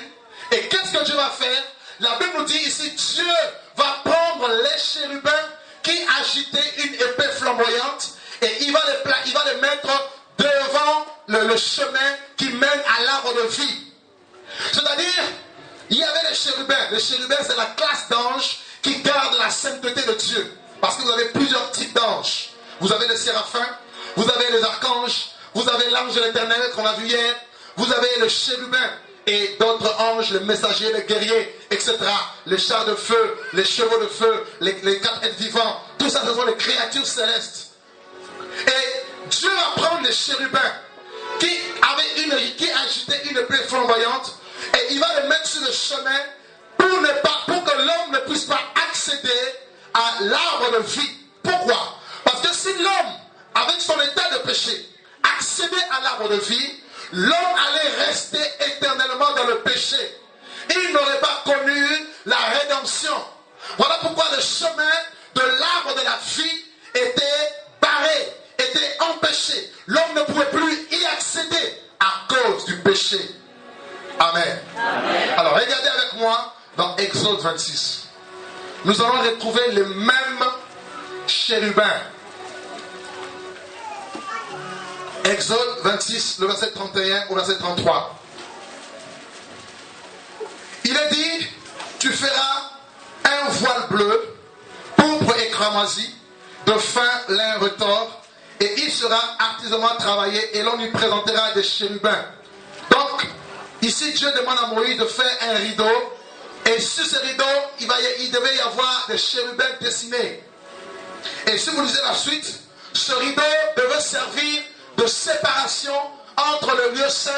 Et qu'est-ce que Dieu va faire? La Bible nous dit ici, Dieu va prendre les chérubins qui agitaient une épée flamboyante et il va les mettre devant le chemin qui mène à l'arbre de vie. C'est-à-dire, il y avait les chérubins. Les chérubins, c'est la classe d'anges qui gardent la sainteté de Dieu. Parce que vous avez plusieurs types d'anges. Vous avez les séraphins, vous avez les archanges, vous avez l'ange de l'Éternel qu'on a vu hier, vous avez les chérubins et d'autres anges, les messagers, les guerriers, etc. Les chars de feu, les chevaux de feu, les quatre êtres vivants. Tout ça, ce sont les créatures célestes. Et Dieu va prendre les chérubins qui agitaient une épée flamboyante et il va les mettre sur le chemin pour que l'homme ne puisse pas accéder à l'arbre de vie. Pourquoi? Parce que si l'homme, avec son état de péché, accédait à l'arbre de vie, l'homme allait rester éternellement dans le péché. Il n'aurait pas connu la rédemption. Voilà pourquoi le chemin de l'arbre de la vie était barré, était empêché. L'homme ne pouvait plus y accéder à cause du péché. Amen. Amen. Alors regardez avec moi dans Exode 26. Nous allons retrouver les mêmes chérubins. Exode 26, le verset 31 au verset 33. Il est dit, tu feras un voile bleu, pourpre et cramoisi, de fin lin retors, et il sera artisanellement travaillé, et l'on lui présentera des chérubins. Donc, ici Dieu demande à Moïse de faire un rideau, et sur ce rideau, il devait y avoir des chérubins dessinés. Et si vous lisez la suite, ce rideau devait servir de séparation entre le lieu saint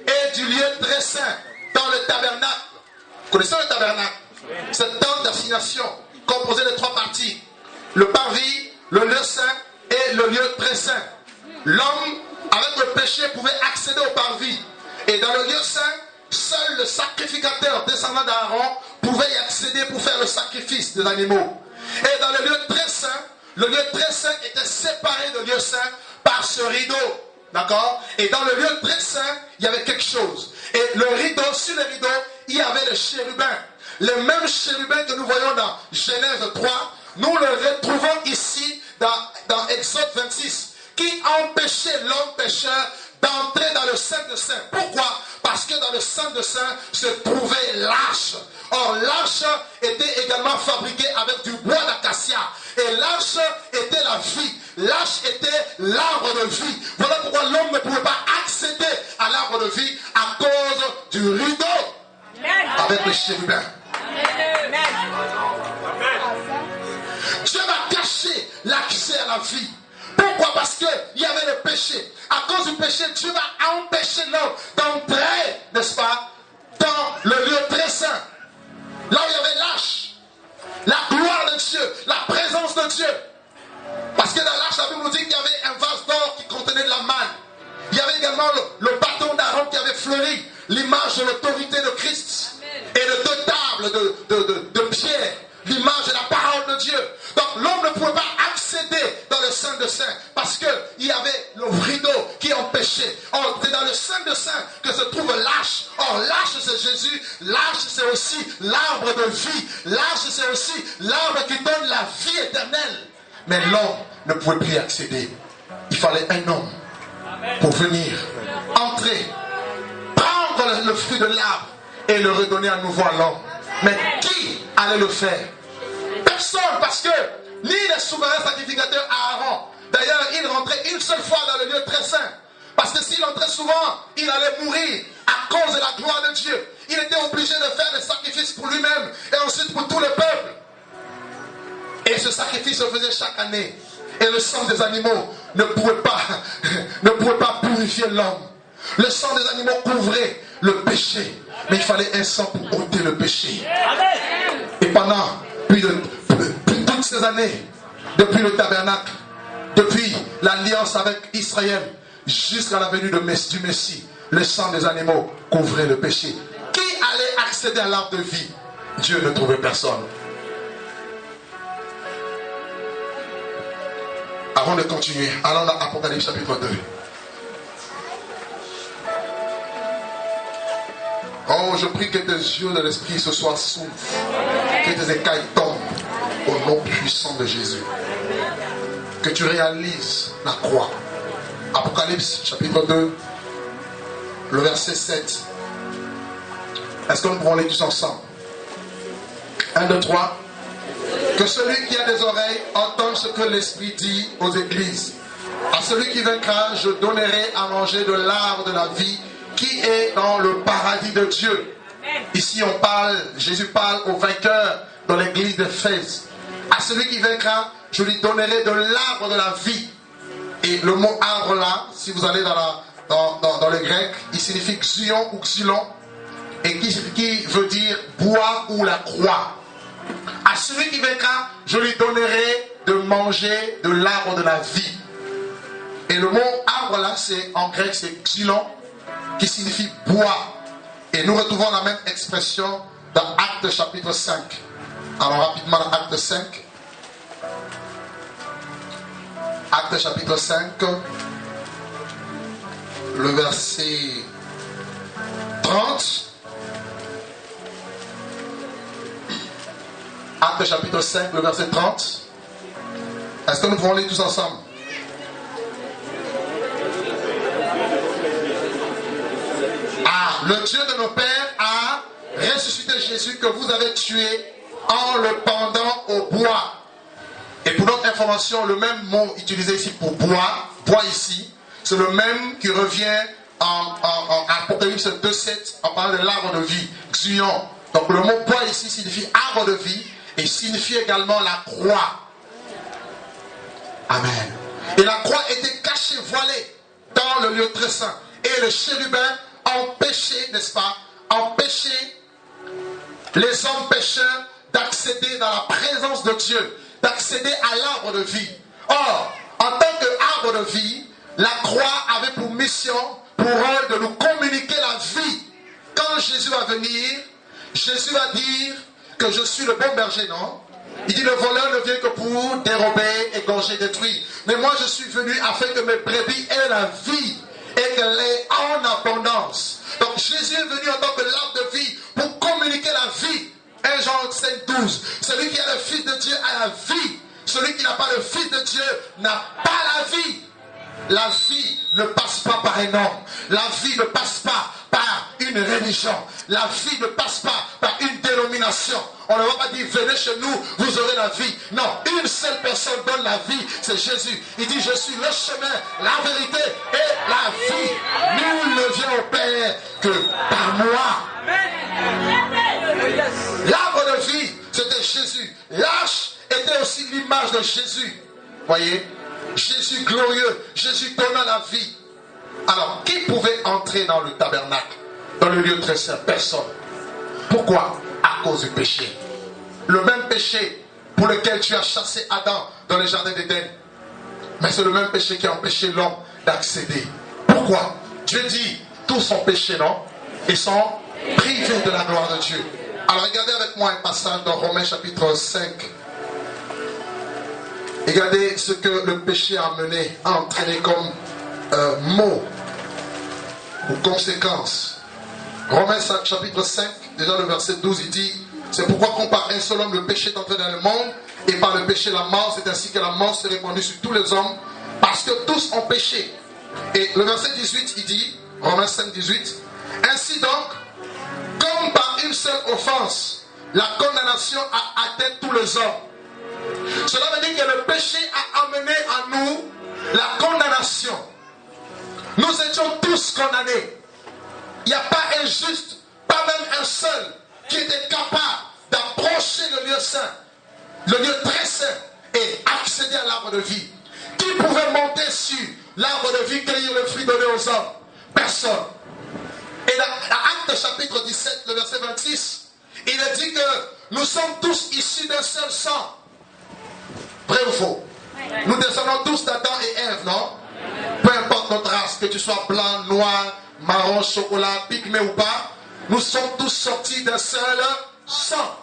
et du lieu très saint dans le tabernacle. Vous connaissez le tabernacle? Cette tente d'assignation composée de trois parties: le parvis, le lieu saint et le lieu très saint. L'homme, avec que le péché pouvait accéder au parvis. Et dans le lieu saint, seul le sacrificateur descendant d'Aaron pouvait y accéder pour faire le sacrifice des animaux. Et dans le lieu très saint était séparé de lieu saint par ce rideau. D'accord? Et dans le lieu très saint, il y avait quelque chose. Et le rideau, sur le rideau, il y avait le chérubin. Le même chérubin que nous voyons dans Genèse 3, nous le retrouvons ici dans Exode 26, qui empêchait l'homme pécheur d'entrer dans le Saint des Saints. Pourquoi? Parce que dans le Saint des Saints se trouvait l'arche. Or, l'arche était également fabriquée avec du bois d'acacia. Et l'arche était la vie. L'arche était l'arbre de vie. Voilà pourquoi l'homme ne pouvait pas accéder à l'arbre de vie à cause du rideau. Avec les chérubins. Dieu va cacher l'accès à la vie. Pourquoi? Parce qu'il y avait le péché. À cause du péché, Dieu va empêcher l'homme d'entrer, n'est-ce pas, dans le lieu très saint. Là où il y avait l'arche, la gloire de Dieu, la présence de Dieu. Parce que dans l'arche, la Bible nous dit qu'il y avait un vase d'or qui contenait de la manne. Il y avait également le bâton d'Aaron qui avait fleuri, l'image de l'autorité de Christ. Et de deux tables de pierre, l'image de la parole de Dieu. Donc l'homme ne pouvait pas accéder dans le Saint des Saints parce qu'il y avait le rideau qui empêchait. Or, c'est dans le Saint des Saints que se trouve l'arche. Or, l'arche c'est Jésus, l'arche c'est aussi l'arbre de vie, l'arche c'est aussi l'arbre qui donne la vie éternelle. Mais l'homme ne pouvait plus y accéder. Il fallait un homme pour venir, entrer, prendre le fruit de l'arbre et le redonner à nouveau à l'homme. Mais qui allait le faire? Personne, parce que ni les souverains sacrificateurs Aaron. D'ailleurs, il rentrait une seule fois dans le lieu très saint. Parce que s'il entrait souvent, il allait mourir à cause de la gloire de Dieu. Il était obligé de faire des sacrifices pour lui-même et ensuite pour tout le peuple. Et ce sacrifice se faisait chaque année. Et le sang des animaux ne pouvait pas purifier l'homme. Le sang des animaux couvrait le péché. Mais il fallait un sang pour ôter le péché. Et pendant plus toutes ces années, depuis le tabernacle, depuis l'alliance avec Israël, jusqu'à la venue du Messie, le sang des animaux couvrait le péché. Qui allait accéder à l'arbre de vie? Dieu ne trouvait personne. Avant de continuer, allons dans Apocalypse chapitre 2. Oh, je prie que tes yeux de l'esprit ce soir s'ouvrent, que tes écailles tombent au nom puissant de Jésus. Que tu réalises la croix. Apocalypse chapitre 2, le verset 7. Est-ce que nous pouvons lire tous ensemble? 1, 2, 3. Que celui qui a des oreilles entende ce que l'Esprit dit aux églises. À celui qui vaincra, je donnerai à manger de l'arbre de la vie qui est dans le paradis de Dieu. Ici Jésus parle au vainqueur dans l'église d'Éphèse. À celui qui vaincra, je lui donnerai de l'arbre de la vie. Et le mot arbre là, si vous allez dans le grec, il signifie xion ou xylon, et qui veut dire bois ou la croix. À celui qui vaincra, je lui donnerai de manger de l'arbre de la vie. Et le mot arbre là, en grec, c'est xylon, qui signifie bois. Et nous retrouvons la même expression dans Actes chapitre 5. Alors rapidement, dans Actes 5. Actes chapitre 5, le verset 30. Actes chapitre 5, le verset 30. Est-ce que nous pouvons lire tous ensemble? Le Dieu de nos pères a ressuscité Jésus que vous avez tué en le pendant au bois. Et pour notre information, le même mot utilisé ici pour bois ici, c'est le même qui revient en Apocalypse 2.7 en parlant de l'arbre de vie, xion. Donc le mot bois ici signifie arbre de vie et signifie également la croix. Amen. Et la croix était cachée, voilée dans le lieu très saint. Et le chérubin empêchait, n'est-ce pas, empêchait les hommes pécheurs d'accéder dans la présence de Dieu, d'accéder à l'arbre de vie. Or, en tant qu'arbre de vie, La croix avait pour mission, pour rôle de nous communiquer la vie. Quand Jésus va venir, Jésus va dire que je suis le bon berger, non? Il dit le voleur ne vient que pour dérober, égorger, détruire. Mais moi je suis venu afin que mes brebis aient la vie et qu'elle ait en abondance. Donc Jésus est venu en tant que l'arbre de vie pour communiquer la vie. 1 Jean 5,12. Celui qui a le Fils de Dieu a la vie. Celui qui n'a pas le Fils de Dieu n'a pas la vie. La vie ne passe pas par un homme. La vie ne passe pas par une religion. La vie ne passe pas par une dénomination. On ne va pas dire venez chez nous, vous aurez la vie. Non, une seule personne donne la vie, c'est Jésus. Il dit je suis le chemin, la vérité et la vie. Nul ne vient au Père que par moi. L'arbre de vie, c'était Jésus. L'arche était aussi l'image de Jésus. Voyez, Jésus glorieux, Jésus donnant la vie. Alors, qui pouvait entrer dans le tabernacle, dans le lieu très saint? Personne. Pourquoi? À cause du péché. Le même péché pour lequel tu as chassé Adam dans le jardin d'Éden. Mais c'est le même péché qui a empêché l'homme d'accéder. Pourquoi? Dieu dit, tous ont péché, non? Ils sont privés de la gloire de Dieu. Alors regardez avec moi un passage dans Romains chapitre 5. Regardez ce que le péché a amené, a entraîné comme mot ou conséquence. Romains chapitre 5, déjà le verset 12, il dit, c'est pourquoi quand par un seul homme le péché est entré dans le monde, et par le péché la mort, c'est ainsi que la mort s'est répandue sur tous les hommes, parce que tous ont péché. Et le verset 18, il dit, Romains 5, 18, ainsi donc, comme par une seule offense, la condamnation a atteint tous les hommes. Cela veut dire que le péché a amené à nous la condamnation. Nous étions tous condamnés. Il n'y a pas un juste, pas même un seul, qui était capable d'approcher le lieu saint, le lieu très saint, et accéder à l'arbre de vie. Qui pouvait monter sur l'arbre de vie, cueillir le fruit donné aux hommes? Personne. Et dans Actes chapitre 17, le verset 26, il est dit que nous sommes tous issus d'un seul sang. Vrai ou faux? Nous descendons tous d'Adam et Ève, non? Peu importe notre race, que tu sois blanc, noir, marron, chocolat, pygmée ou pas, nous sommes tous sortis d'un seul sang.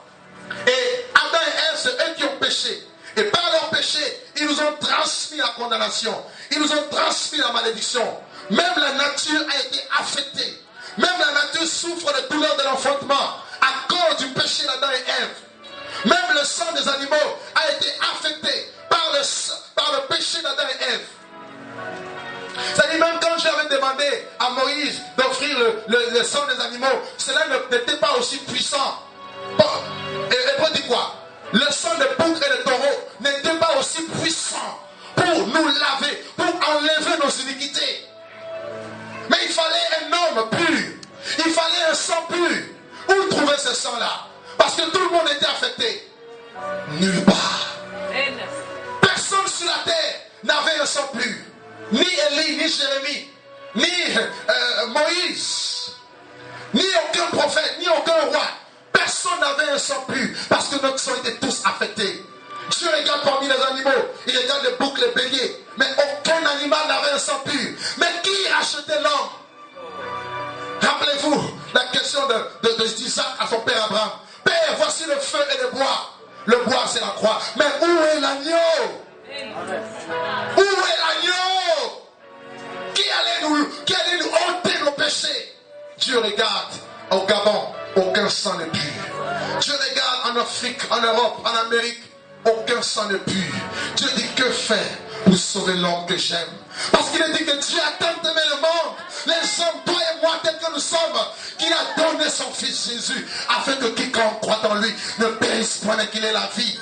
Et Adam et Ève, c'est eux qui ont péché. Et par leur péché, ils nous ont transmis la condamnation. Ils nous ont transmis la malédiction. Même la nature a été affectée. Même la nature souffre de douleur de l'enfantement à cause du péché d'Adam et Ève. Même le sang des animaux a été affecté par le péché d'Adam et Ève. C'est-à-dire même quand j'avais demandé à Moïse d'offrir le sang des animaux, cela n'était pas aussi puissant. Et Hébreu dit quoi? Le sang de bouc et de taureau n'était pas aussi puissant pour nous laver, pour enlever nos iniquités. Mais il fallait un homme pur. Il fallait un sang pur. Où trouver ce sang-là? Parce que tout le monde était affecté. Nulle part. Personne sur la terre n'avait un sang pur. Ni Élie, ni Jérémie, ni Moïse, ni aucun prophète, ni aucun roi. Personne n'avait un sang pur parce que notre sang était tous affectés. Dieu regarde parmi les animaux, il regarde les boucs, les béliers, mais aucun animal n'avait un sang pur. Mais qui rachetait l'homme? Rappelez-vous la question d'Isaac à son père Abraham. Père, voici le feu et le bois. Le bois, c'est la croix. Mais où est l'agneau? Où est l'agneau? Qui allait nous ôter nos péchés? Dieu regarde au Gabon, aucun sang n'est pur. Dieu regarde en Afrique, en Europe, en Amérique, aucun sang n'est pur. Dieu dit que faire pour sauver l'homme que j'aime? Parce qu'il a dit que Dieu a tant aimé le monde, les hommes, toi et moi, tels que nous sommes, qu'il a donné son fils Jésus, afin que quiconque croit en lui ne périsse point mais qu'il ait la vie.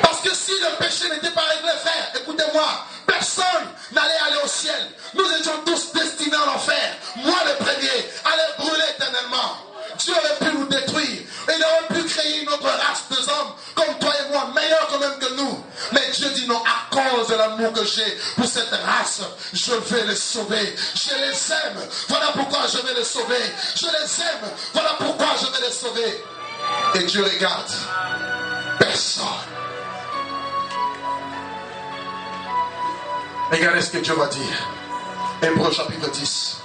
Parce que si le péché n'était pas réglé, frère, écoutez-moi, personne n'allait aller au ciel. Nous étions tous destinés à l'enfer. Moi le premier, allait brûler éternellement. Dieu aurait pu nous détruire. Il aurait pu créer une autre race de hommes, comme toi et moi, meilleurs quand même que nous. Mais Dieu dit non, à cause de l'amour que j'ai pour cette race, je vais les sauver. Je les aime. Voilà pourquoi je vais les sauver. Je les aime. Voilà pourquoi je vais les sauver. Et Dieu regarde. Personne. Regardez ce que Dieu va dire. Hébreux chapitre 10.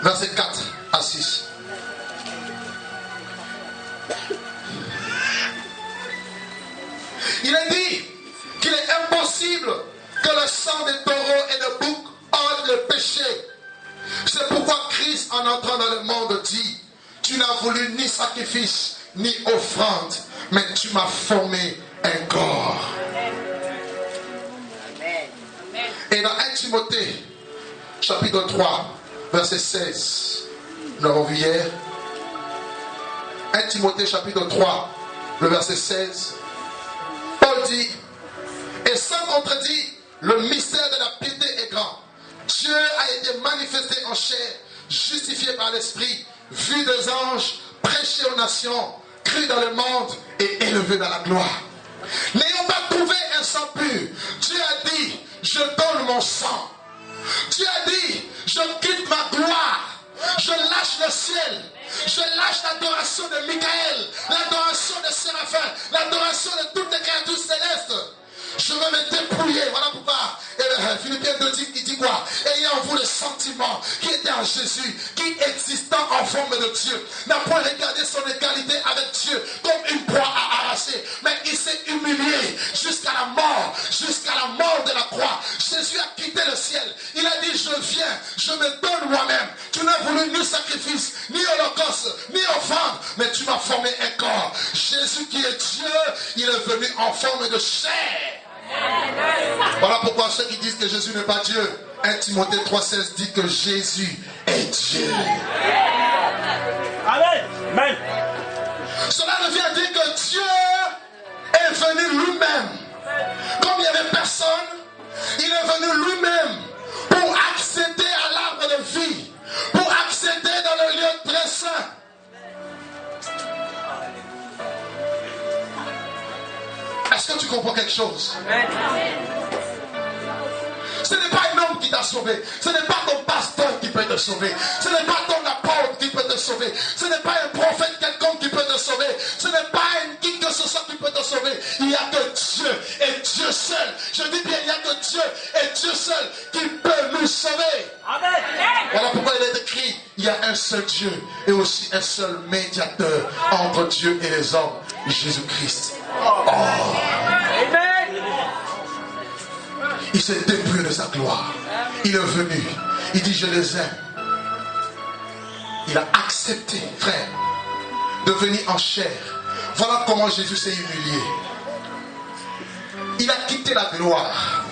Versets 4 à 6. Il est dit qu'il est impossible que le sang des taureaux et de boucs ôte le péché. C'est pourquoi Christ, en entrant dans le monde, dit: tu n'as voulu ni sacrifice, ni offrande, mais tu m'as formé un corps. Et dans 1 Timothée, chapitre 3, verset 16, nous l'avons vu hier. 1 Timothée, chapitre 3, le verset 16, Paul dit: et sans contredit, le mystère de la piété est grand. Dieu a été manifesté en chair, justifié par l'Esprit, vu des anges, prêché aux nations, cru dans le monde et élevé dans la gloire. N'ayons pas trouvé un sang pur. Dieu a dit: je donne mon sang. Dieu a dit: je quitte ma gloire. Je lâche le ciel. Je lâche l'adoration de Michael, l'adoration de Séraphin, l'adoration de toutes les créatures célestes. Je veux me dépouiller. Voilà pourquoi Philippiens 2 dit, il dit quoi? Ayez en vous le sentiment qui était en Jésus, qui existant en forme de Dieu, n'a point regardé son égalité avec Dieu comme une proie à arracher, mais il s'est humilié jusqu'à la mort de la croix. Jésus a quitté le ciel. Il a dit: je viens, je me donne moi-même. Tu n'as voulu ni sacrifice, ni holocauste, ni offrande, mais tu m'as formé un corps. Jésus qui est Dieu, il est venu en forme de chair. Voilà pourquoi ceux qui disent que Jésus n'est pas Dieu, 1 Timothée 3,16 dit que Jésus est Dieu. Amen. Cela revient dire que Dieu est venu lui-même. Comme il n'y avait personne, il est venu lui-même pour accéder à l'arbre de vie, pour accéder dans le lieu très saint. Est-ce que tu comprends quelque chose? Ce n'est pas un homme qui t'a sauvé. Ce n'est pas ton pasteur qui peut te sauver. Ce n'est pas ton apôtre qui peut te sauver. Ce n'est pas un prophète quelconque qui peut te sauver. Ce n'est pas un qui que ce soit qui peut te sauver. Il n'y a que Dieu et Dieu seul. Je dis bien, il n'y a que Dieu et Dieu seul qui peut nous sauver. Amen. Voilà pourquoi il est écrit: il y a un seul Dieu et aussi un seul médiateur entre Dieu et les hommes, Jésus-Christ. Oh. Il s'est dépouillé de sa gloire. Il est venu. Il dit: je les aime. Il a accepté, frère, de venir en chair. Voilà comment Jésus s'est humilié. Il a quitté la gloire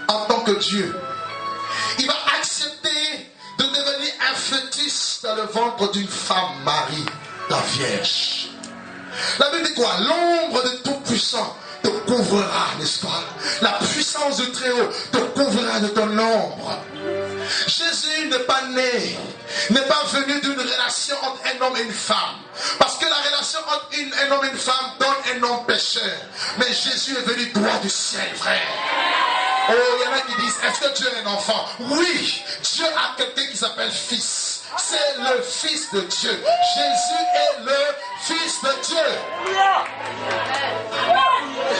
en tant que Dieu. Il va accepter de devenir un fœtus dans le ventre d'une femme, Marie, la Vierge. La Bible dit quoi? L'ombre de Tout-Puissant te couvrira, n'est-ce pas? La puissance du Très-Haut te couvrira de ton ombre. Jésus n'est pas né, n'est pas venu d'une relation entre un homme et une femme. Parce que la relation entre un homme et une femme donne un homme pécheur. Mais Jésus est venu droit du ciel, frère. Oh, il y en a qui disent: est-ce que Dieu est un enfant? Oui, Dieu a quelqu'un qui s'appelle Fils. C'est le Fils de Dieu. Jésus est le Fils de Dieu.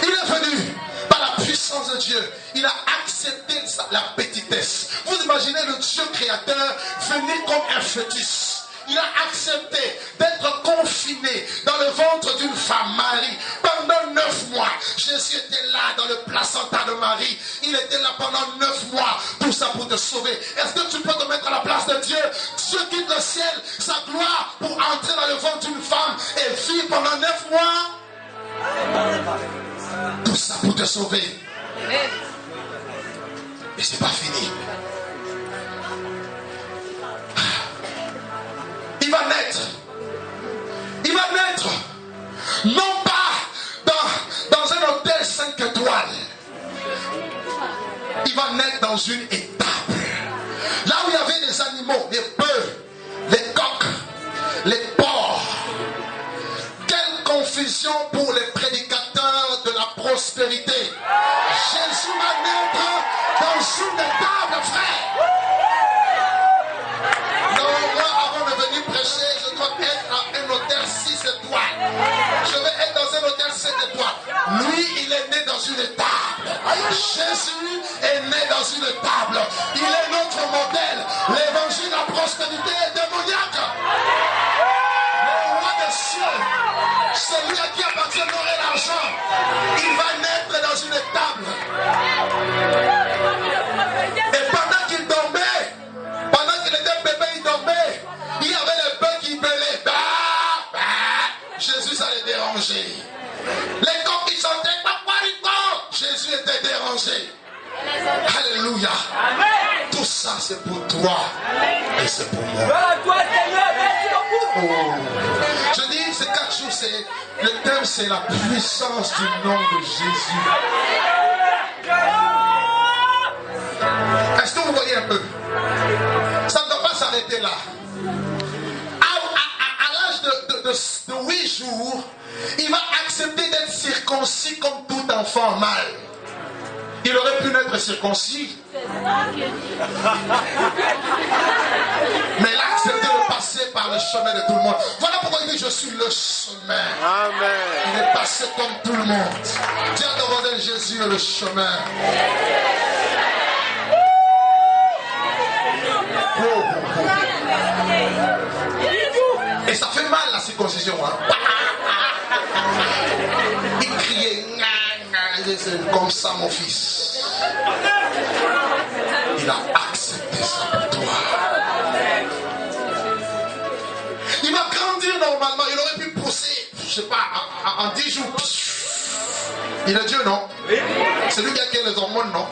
Il est venu par la puissance de Dieu. Il a accepté la petitesse. Vous imaginez le Dieu créateur venir comme un fœtus. Il a accepté d'être confiné dans le ventre d'une femme, Marie, pendant 9 mois. Jésus était là dans le placenta de Marie. Il était là pendant 9 mois. Tout ça pour te sauver. Est-ce que tu peux te mettre à la place de Dieu? Dieu quitte le ciel, sa gloire, pour entrer dans le ventre d'une femme et vivre pendant 9 mois. Tout ça pour te sauver. Et c'est pas fini. Il va naître. Il va naître. Non pas dans un hôtel 5 étoiles. Il va naître dans une étable. Là où il y avait des animaux, les bœufs, les coqs, les porcs. Quelle confusion pour les prédicateurs de la prospérité. Jésus va naître dans une étable, frère. Je dois être à un hôtel 6 étoiles. Je vais être dans un hôtel 7 étoiles. Lui, il est né dans cieux. Celui à qui appartient l'or et l'argent, il va naître dans une étable. Et pendant qu'il dormait, pendant qu'il était bébé, il dormait, il y avait les bœufs qui bêlaient. Bah, bah. Jésus, ça les dérangeait. Les coqs qui chantaient, Jésus était dérangé. Alléluia. Amen. Tout ça, c'est pour toi. Et c'est pour moi. Voilà toi, Seigneur. Merci beaucoup. Oh. Je dis, ces 4 jours, le thème, c'est la puissance du nom de Jésus. Est-ce que vous voyez un peu? Ça ne doit pas s'arrêter là. À l'âge de 8 jours, il va accepter d'être circoncis comme tout enfant mâle. Il aurait pu n'être circoncis. Mais il a accepté de passer par le chemin de tout le monde. Voilà pourquoi il dit je suis le chemin. Amen. Il est passé comme tout le monde. Dis à ton voisin, Jésus est le chemin. Et ça fait mal la circoncision. Hein? Il criait, c'est comme ça mon fils. Il a accepté ça pour toi. Il va grandir normalement. Il aurait pu pousser, je sais pas, en 10 jours. Il est Dieu, non? C'est lui qui a créé les hormones, non?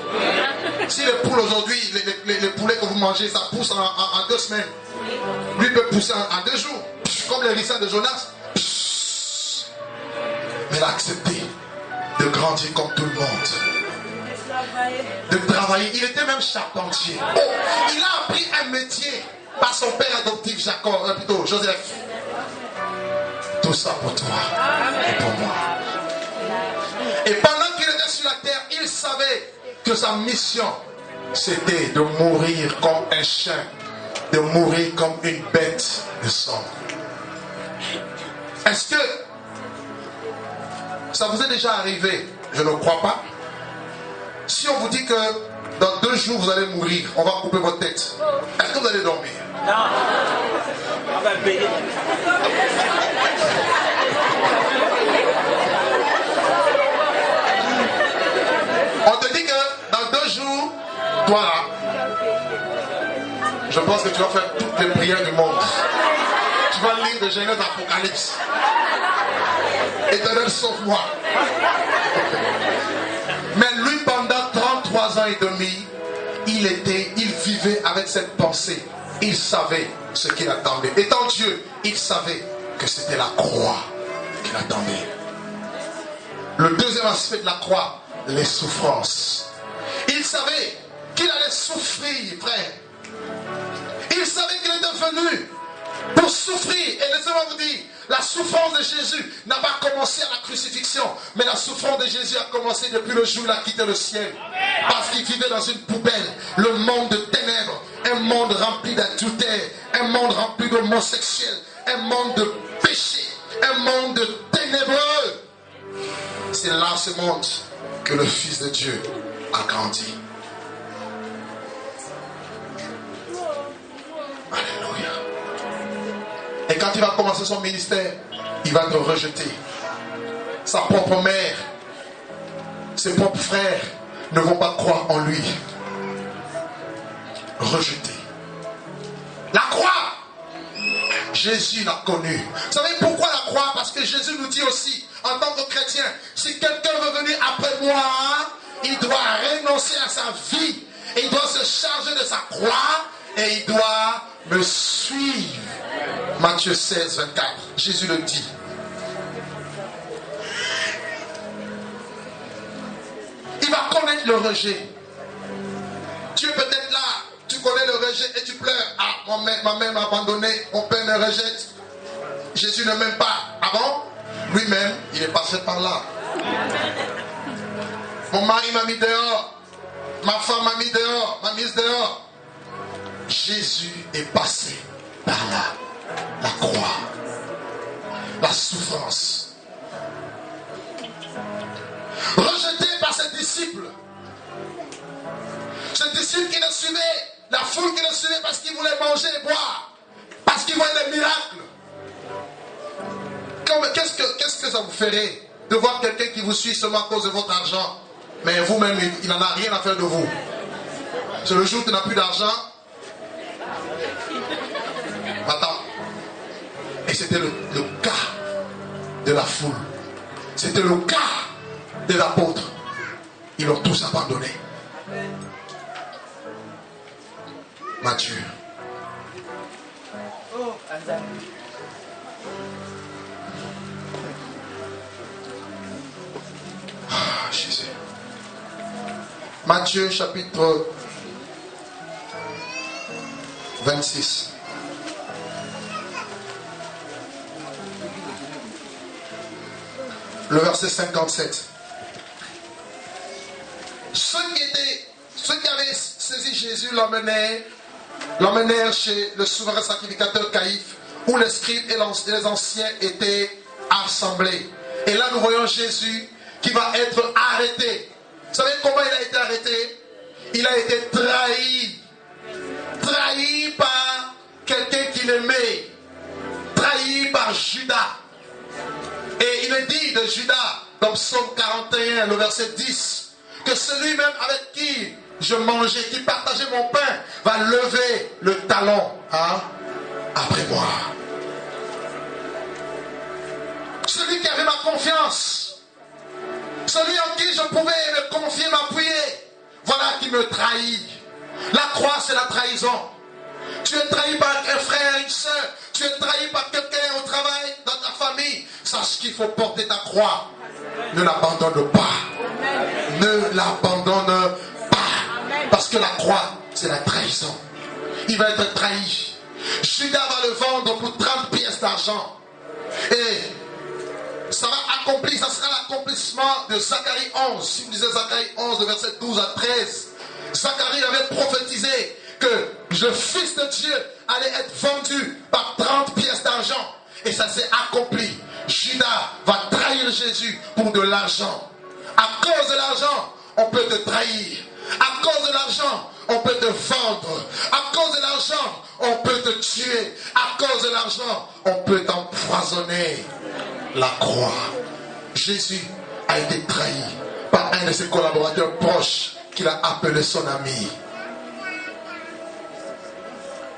Si les poules aujourd'hui, les poulets que vous mangez, ça pousse en 2 semaines. Lui peut pousser en 2 jours. Comme les rissins de Jonas. Mais il a accepté de grandir comme tout le monde. De travailler. Il était même charpentier. Oh, il a appris un métier par son père adoptif, plutôt Joseph. Tout ça pour toi et pour moi. Et pendant qu'il était sur la terre, il savait que sa mission, c'était de mourir comme un chien, de mourir comme une bête de somme. Est-ce que ça vous est déjà arrivé? Je ne crois pas. Si on vous dit que dans 2 jours vous allez mourir, on va couper votre tête, est-ce que vous allez dormir? Non. On va payer. On te dit que dans 2 jours, toi là, je pense que tu vas faire toutes les prières du monde. Tu vas lire de Genèse d'Apocalypse. Éternel, sauve-moi. Mais lui, pendant 33 ans et demi, il vivait avec cette pensée. Il savait ce qu'il attendait. Étant Dieu, il savait que c'était la croix qu'il attendait. Le deuxième aspect de la croix, les souffrances. Il savait qu'il allait souffrir, frère. Il savait qu'il était venu pour souffrir. Et laissez-moi vous dire, la souffrance de Jésus n'a pas commencé à la crucifixion, mais la souffrance de Jésus a commencé depuis le jour où il a quitté le ciel. Parce qu'il vivait dans une poubelle, le monde de ténèbres, un monde rempli d'adultère, un monde rempli d'homosexuels, un monde de péché, un monde de ténébreux. C'est là ce monde que le Fils de Dieu a grandi. Alléluia. Et quand il va commencer son ministère, il va te rejeter. Sa propre mère, ses propres frères ne vont pas croire en lui. Rejeté. La croix, Jésus l'a connue. Vous savez pourquoi la croix? Parce que Jésus nous dit aussi, en tant que chrétien, si quelqu'un veut venir après moi, il doit renoncer à sa vie. Et il doit se charger de sa croix et il doit me suivre. Matthieu 16, 24. Jésus le dit. Il va connaître le rejet. Tu es peut-être là, tu connais le rejet et tu pleures. Ah, ma mère m'a abandonné, mon père me rejette. Jésus ne m'aime pas. Ah bon? Lui-même, il est passé par là. Mon mari m'a mis dehors. Ma femme m'a mis dehors, m'a mise dehors. Jésus est passé par là. La croix, la souffrance. Rejeté par ses disciples. Ses disciples qui le suivaient, la foule qui le suivait parce qu'ils voulaient manger et boire, parce qu'ils voyaient des miracles. que ça vous ferait de voir quelqu'un qui vous suit seulement à cause de votre argent, mais vous-même, il n'en a rien à faire de vous. C'est le jour où tu n'as plus d'argent. Attends. Et c'était le cas de la foule. C'était le cas de l'apôtre. Ils l'ont tous abandonné. Matthieu. Oh, hasard. Ah, Jésus. Matthieu chapitre 26. Le verset 57. Ceux qui avaient saisi Jésus l'emmenèrent chez le souverain sacrificateur Caïphe, où les scribes et les anciens étaient assemblés. Et là, nous voyons Jésus qui va être arrêté. Vous savez comment il a été arrêté? Il a été trahi. Trahi par quelqu'un qu'il aimait. Trahi par Judas. Et il est dit de Judas, dans Psaume 41, le verset 10, que celui-même avec qui je mangeais, qui partageait mon pain, va lever le talon après moi. Celui qui avait ma confiance, celui en qui je pouvais me confier, m'appuyer, voilà qui me trahit. La croix, c'est la trahison. Tu es trahi par un frère, une soeur, tu es trahi par quelqu'un au travail, dans ta famille. Sache qu'il faut porter ta croix. Ne l'abandonne pas. Ne l'abandonne pas. Parce que la croix, c'est la trahison. Il va être trahi. Judas va le vendre pour 30 pièces d'argent. Et ça va accomplir, ça sera l'accomplissement de Zacharie 11. Si vous lisez Zacharie 11, de verset 12 à 13, Zacharie avait prophétisé que le Fils de Dieu allait être vendu par 30 pièces d'argent. Et ça s'est accompli. Judas va trahir Jésus pour de l'argent. À cause de l'argent, on peut te trahir. À cause de l'argent, on peut te vendre. À cause de l'argent, on peut te tuer. À cause de l'argent, on peut t'empoisonner. La croix. Jésus a été trahi par un de ses collaborateurs proches qu'il a appelé son ami.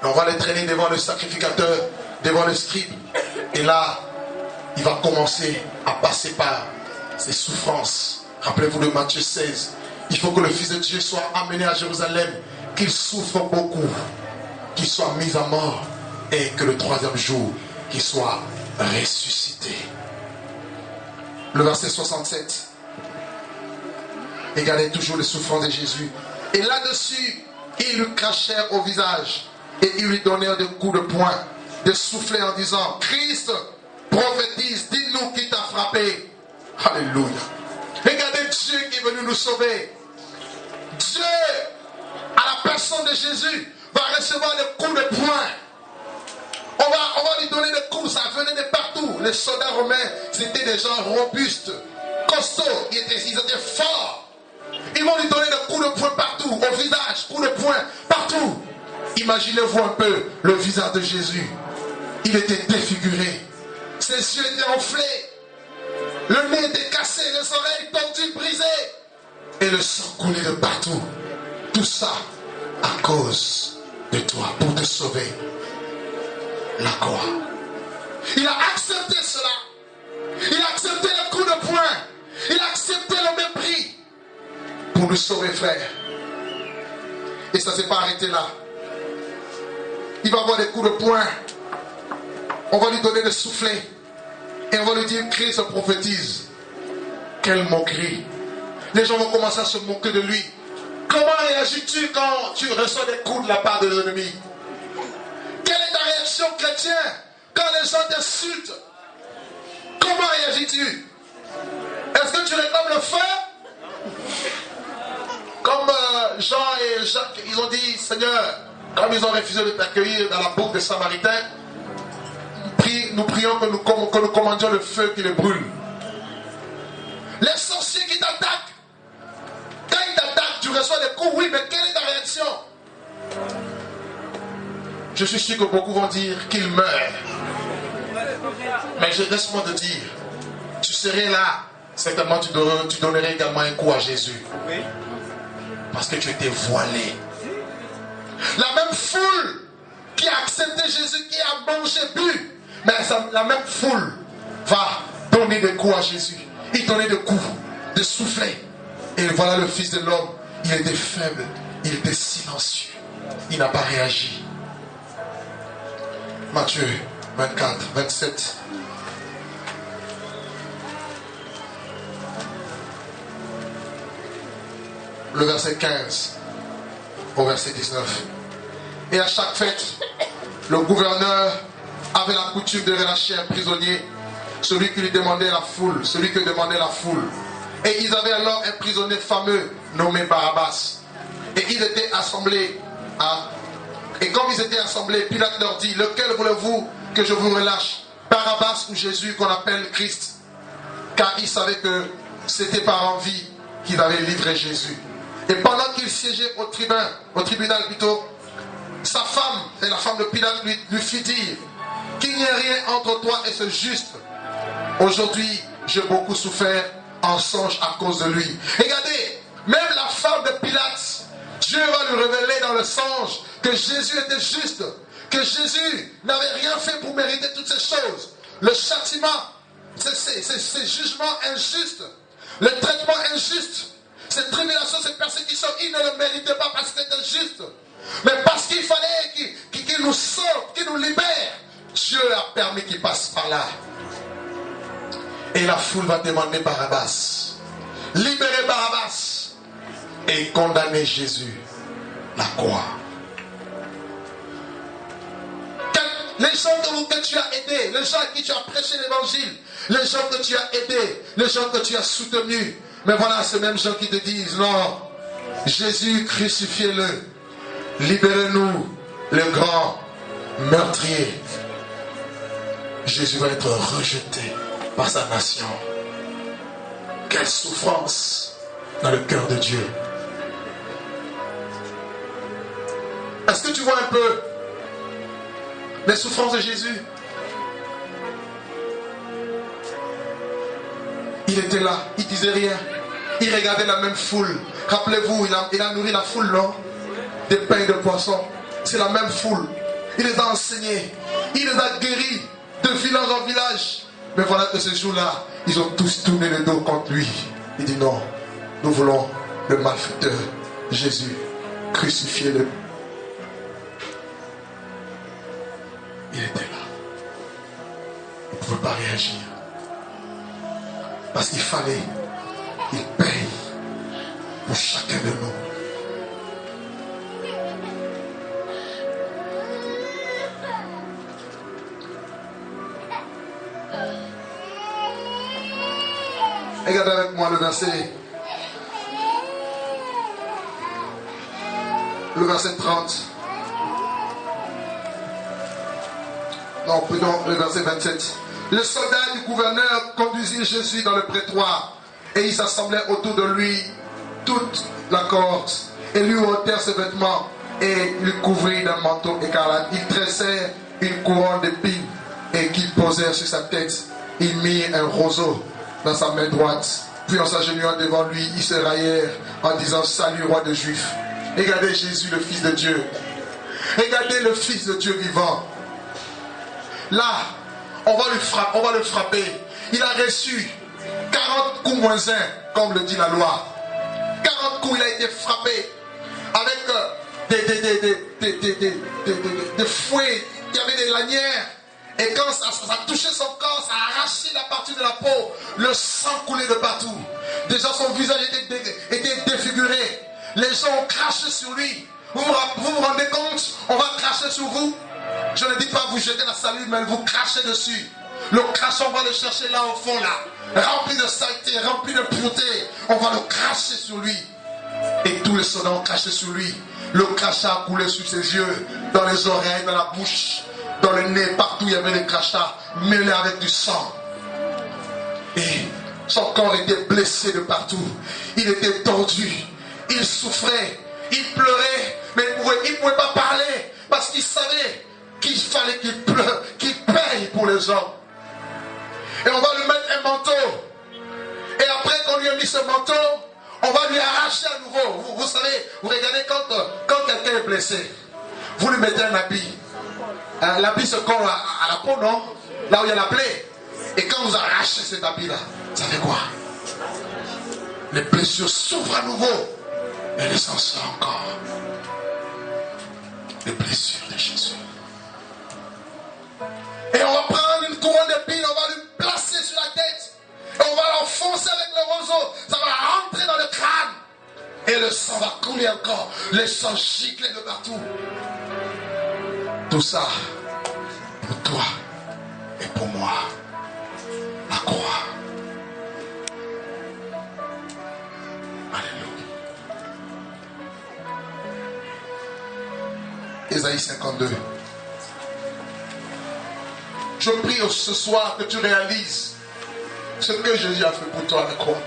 On va les traîner devant le sacrificateur, devant le scribe. Et là, il va commencer à passer par ses souffrances. Rappelez-vous de Matthieu 16. Il faut que le Fils de Dieu soit amené à Jérusalem, qu'il souffre beaucoup, qu'il soit mis à mort et que le troisième jour, qu'il soit ressuscité. Le verset 67. Regardez toujours les souffrances de Jésus. Et là-dessus, ils lui crachèrent au visage et ils lui donnèrent des coups de poing, des soufflets en disant: Christ, prophétise, dis-nous qui t'a frappé. Alléluia. Regardez Dieu qui est venu nous sauver. Dieu, à la personne de Jésus, va recevoir des coups de poing. On va lui donner des coups, ça venait de partout. Les soldats romains, c'était des gens robustes, costauds, ils étaient forts. Ils vont lui donner des coups de poing partout, au visage, coups de poing partout. Imaginez-vous un peu le visage de Jésus. Il était défiguré. Ses yeux étaient enflés. Le nez était cassé, les oreilles tordues, brisées. Et le sang coulait de partout. Tout ça à cause de toi, pour te sauver. La croix. Il a accepté cela. Il a accepté le coup de poing. Il a accepté le mépris pour nous sauver, frère. Et ça ne s'est pas arrêté là. Il va avoir des coups de poing. On va lui donner des soufflets. Et on va lui dire: Christ prophétise. Quelle moquerie. Les gens vont commencer à se moquer de lui. Comment réagis-tu quand tu reçois des coups de la part de l'ennemi? Quelle est ta réaction, chrétien, quand les gens t'insultent? Comment réagis-tu? Est-ce que tu réclames le feu? Comme Jean et Jacques, ils ont dit: Seigneur, comme ils ont refusé de t'accueillir dans la boucle des Samaritains, nous prions que nous commandions le feu qui les brûle. Les sorciers qui t'attaquent, quand ils t'attaquent, tu reçois des coups, oui, mais quelle est ta réaction? Je suis sûr que beaucoup vont dire qu'il meurt. Mais je laisse-moi de dire, tu serais là, certainement tu donnerais également un coup à Jésus. Oui. Parce que tu étais voilé. La même foule qui a accepté Jésus, qui a mangé, bu, mais la même foule va donner des coups à Jésus. Il donnait des coups, des soufflets. Et voilà le Fils de l'homme. Il était faible, il était silencieux. Il n'a pas réagi. Matthieu 24, 27. Le verset 15 au verset 19. Et à chaque fête, le gouverneur avait la coutume de relâcher un prisonnier, celui qui lui demandait la foule, celui que demandait la foule. Et ils avaient alors un prisonnier fameux nommé Barabbas. Et ils étaient assemblés et comme ils étaient assemblés, Pilate leur dit: lequel voulez-vous que je vous relâche, Barabbas ou Jésus qu'on appelle Christ? Car ils savaient que c'était par envie qu'ils avaient livré Jésus. Et pendant qu'il siégeait au tribunal plutôt, sa femme, et la femme de Pilate, lui fit dire qu'il n'y ait rien entre toi et ce juste. Aujourd'hui, j'ai beaucoup souffert en songe à cause de lui. Regardez, même la femme de Pilate, Dieu va lui révéler dans le songe que Jésus était juste, que Jésus n'avait rien fait pour mériter toutes ces choses. Le châtiment, ces jugements injustes, le traitement injuste, ces tribulations, ces persécutions, il ne le méritait pas parce qu'il était juste, mais parce qu'il fallait qu'il nous sauve, qu'il nous libère. Dieu a permis qu'il passe par là. Et la foule va demander Barabbas, libérer Barabbas et condamner Jésus, la croix. Les gens que tu as aidés, les gens à qui tu as prêché l'évangile, les gens que tu as aidés, les gens que tu as soutenus, mais voilà ces mêmes gens qui te disent: non, Jésus, crucifiez-le, libérez-nous, le grand meurtrier. Jésus va être rejeté par sa nation. Quelle souffrance dans le cœur de Dieu. Est-ce que tu vois un peu les souffrances de Jésus? Il était là, il disait rien. Il regardait la même foule. Rappelez-vous, il a nourri la foule, non? Des pains et de poissons. C'est la même foule. Il les a enseignés. Il les a guéris de village en village. Mais voilà que ce jour-là, ils ont tous tourné le dos contre lui. Il dit: non, nous voulons le malfaiteur Jésus. Crucifiez-le. Il était là. Il ne pouvait pas réagir. Parce qu'il fallait qu'il paye pour chacun de nous. Regardez avec moi le verset 30. Non, pardon, le verset 27. Le soldat du gouverneur conduisit Jésus dans le prétoire et ils s'assemblaient autour de lui toute la cohorte et lui ôtèrent ses vêtements et lui couvrirent d'un manteau écarlate. Ils tressèrent une couronne d'épines et qu'ils posèrent sur sa tête. Ils mirent un roseau dans sa main droite. Puis en s'agenouillant devant lui, ils se raillèrent en disant: salut roi des Juifs. Regardez Jésus, le Fils de Dieu. Regardez le Fils de Dieu vivant. Là, on va le frapper. Il a reçu 40 coups moins 1, comme le dit la loi. 40 coups, il a été frappé avec des fouets, il y avait des lanières. Et quand ça a touché son corps, ça a arraché la partie de la peau. Le sang coulait de partout. Déjà son visage était défiguré. Les gens ont craché sur lui. Vous vous rendez compte? On va cracher sur vous. Je ne dis pas vous jeter la salive, mais vous crachez dessus. Le crachat, on va le chercher là au fond, là. Rempli de saleté, rempli de pureté. On va le cracher sur lui. Et tous les soldats ont craché sur lui. Le crachat a coulé sur ses yeux, dans les oreilles, dans la bouche, dans le nez, partout il y avait des crachats mêlés avec du sang. Et son corps était blessé de partout. Il était tordu. Il souffrait. Il pleurait. Mais il ne pouvait pas parler parce qu'il savait qu'il fallait qu'il pleure, qu'il paye pour les gens. Et on va lui mettre un manteau. puis ce manteau, on va lui arracher à nouveau. Vous savez, vous regardez quand quelqu'un est blessé, vous lui mettez un habit. L'habit se colle à la peau, non? Là où il y a la plaie. Et quand vous arrachez cet habit-là, ça fait quoi? Les blessures s'ouvrent à nouveau. Et le sang sort encore. Les blessures de Jésus. Et on va prendre une couronne d'épines, on va lui placer sur la tête. Et on va l'enfoncer avec le roseau. Ça va rentrer dans le crâne. Et le sang va couler encore. Le sang gicler de partout. Tout ça, pour toi et pour moi. La croix. Alléluia. Ésaïe 52. Je prie ce soir que tu réalises ce que Jésus a fait pour toi à la croix.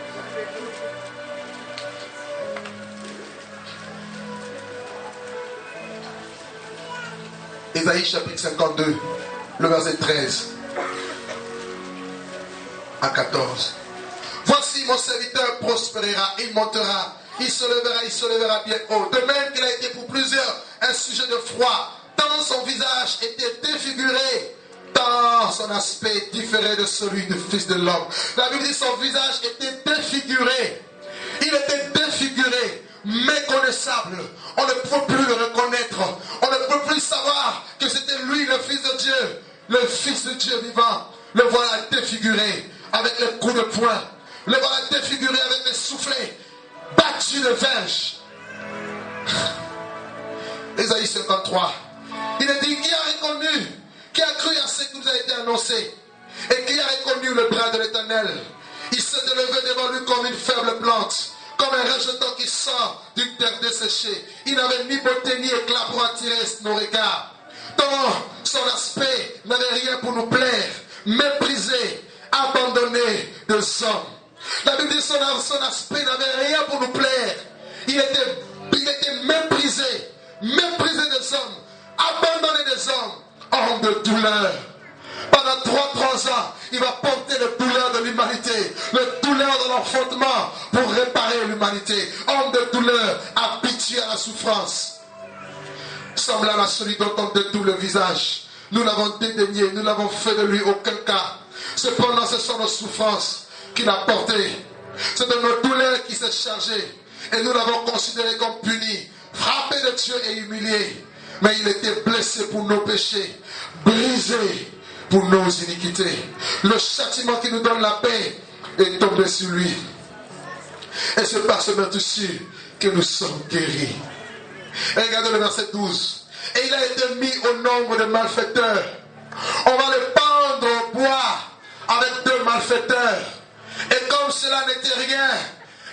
Ésaïe chapitre 52, le verset 13 à 14. Voici mon serviteur prospérera, il montera, il se lèvera bien haut. De même qu'il a été pour plusieurs un sujet de froid, tant son visage était défiguré, tant son aspect différait de celui du Fils de l'homme. La Bible dit son visage était défiguré. Il était défiguré, méconnaissable. On ne peut plus le reconnaître. On ne peut plus savoir que c'était lui le Fils de Dieu, le Fils de Dieu vivant. Le voilà défiguré avec les coups de poing. Le voilà défiguré avec les soufflets, battu de verge. Ésaïe 53. Il est dit, qui a reconnu, qui a cru à ce qui nous a été annoncé, et qui a reconnu le bras de l'Éternel. Il s'est élevé devant lui comme une faible plante, comme un rejeton qui sort d'une terre desséchée. Il n'avait ni beauté ni éclat pour attirer nos regards. Tant son aspect n'avait rien pour nous plaire, méprisé, abandonné des hommes. La Bible dit son aspect n'avait rien pour nous plaire. Il était méprisé, méprisé des hommes, abandonné des hommes, homme de douleur. Pendant 33 ans, il va porter le douleur de l'humanité, le douleur de l'enfantement pour réparer l'humanité. Homme de douleur, habitué à la souffrance. Semblable à celui dont on détourne le visage. Nous l'avons dédaigné, nous l'avons fait de lui aucun cas. Cependant, ce sont nos souffrances qu'il a portées. C'est de nos douleurs qu'il s'est chargé. Et nous l'avons considéré comme puni, frappé de Dieu et humilié. Mais il était blessé pour nos péchés, brisé pour nos iniquités. Le châtiment qui nous donne la paix est tombé sur lui. Et c'est par ce meurtrissure que nous sommes guéris. Et regardez le verset 12. Et il a été mis au nombre de malfaiteurs. On va le pendre au bois avec 2 malfaiteurs. Et comme cela n'était rien,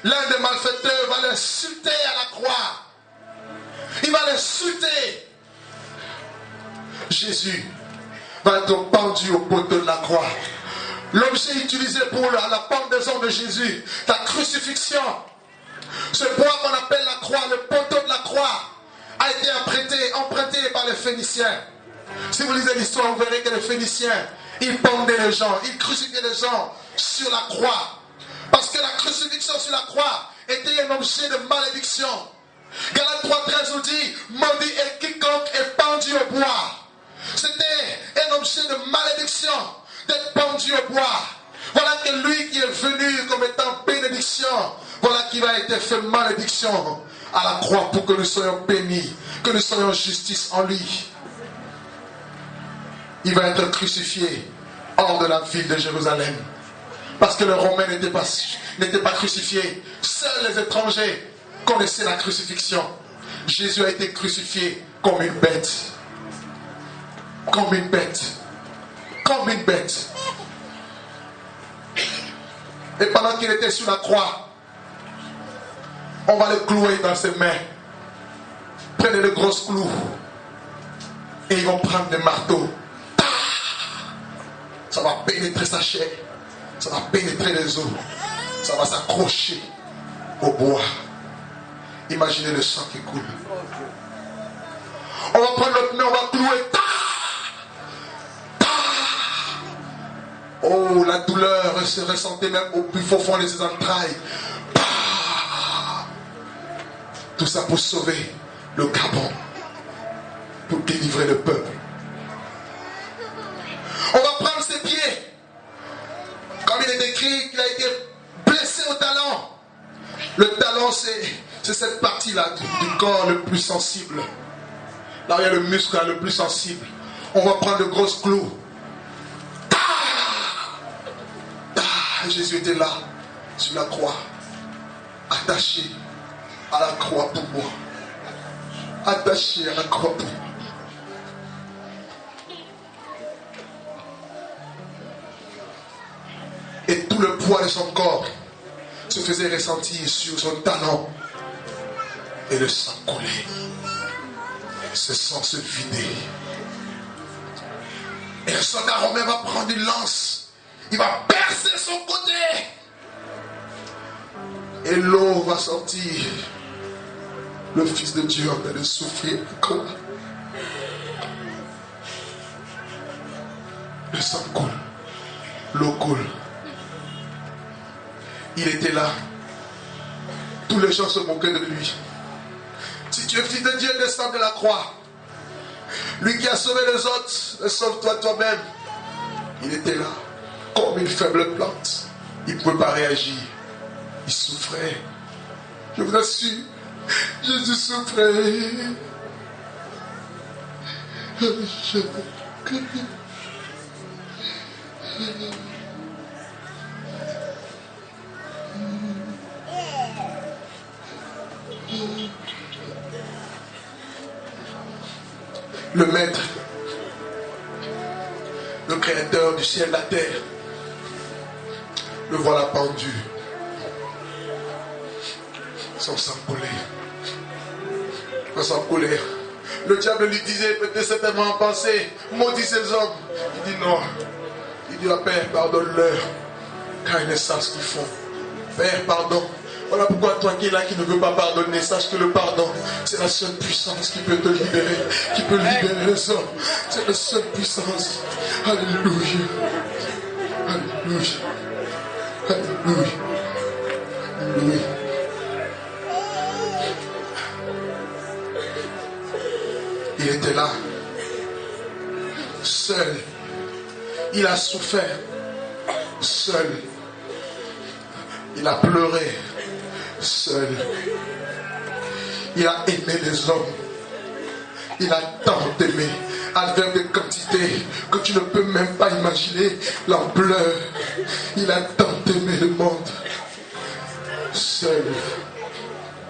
l'un des malfaiteurs va l'insulter à la croix. Il va l'insulter. Jésus va être pendu au poteau de la croix. L'objet utilisé pour la pendaison de Jésus, la crucifixion, ce bois qu'on appelle la croix, le poteau de la croix, a été emprunté par les Phéniciens. Si vous lisez l'histoire, vous verrez que les Phéniciens, ils pendaient les gens, ils crucifiaient les gens sur la croix. Parce que la crucifixion sur la croix était un objet de malédiction. Galates 3,13 nous dit, maudit est quiconque est pendu au bois. C'était un objet de malédiction d'être pendu au bois. Voilà que lui qui est venu comme étant bénédiction, voilà qui va être fait malédiction à la croix pour que nous soyons bénis, que nous soyons justice en lui. Il va être crucifié hors de la ville de Jérusalem. Parce que les Romains n'étaient pas crucifiés. Seuls les étrangers connaissaient la crucifixion. Jésus a été crucifié comme une bête. Comme une bête. Comme une bête. Et pendant qu'il était sur la croix, on va le clouer dans ses mains. Prenez de grosses clous. Et ils vont prendre des marteaux. Ça va pénétrer sa chair. Ça va pénétrer les os. Ça va s'accrocher au bois. Imaginez le sang qui coule. On va prendre l'autre main, on va clouer. Oh, la douleur se ressentait même au plus profond de ses entrailles. Tout ça pour sauver le Gabon, pour délivrer le peuple. On va prendre ses pieds. Comme il est écrit qu'il a été blessé au talon. Le talon, c'est cette partie-là du corps le plus sensible. Là où il y a le muscle le plus sensible. On va prendre de grosses clous. Jésus était là, sur la croix, attaché à la croix pour moi. Attaché à la croix pour moi. Et tout le poids de son corps se faisait ressentir sur son talon. Et le sang coulait. Ce sang se vidait. Et le soldat romain va prendre une lance. Il va percer son côté. Et l'eau va sortir. Le Fils de Dieu en train de souffrir encore. Le sang coule. L'eau coule. Il était là. Tous les gens se moquaient de lui. Si tu es Fils de Dieu, descends de la croix. Lui qui a sauvé les autres, sauve-toi toi-même. Il était là, comme une faible plante. Il ne pouvait pas réagir. Il souffrait. Je vous assure, Jésus souffrait. Le Maître, le Créateur du ciel et de la terre, le voilà pendu. Son sang coulait. Son sang coulait. Le diable lui disait peut-être certainement en pensée, maudit ces hommes. Il dit non. Il dit à Père, pardonne-leur, car ils ne savent ce qu'ils font. Père, pardon. Voilà pourquoi toi qui es là, qui ne veux pas pardonner, sache que le pardon, c'est la seule puissance qui peut te libérer, qui peut libérer les hommes. C'est la seule puissance. Alléluia. Alléluia. Alléluia. Alléluia. Il était là, seul. Il a souffert, seul. Il a pleuré, seul. Il a aimé les hommes. Il a tant aimé, avec des quantités que tu ne peux même pas imaginer l'ampleur. Il a tant aimé le monde. Seul,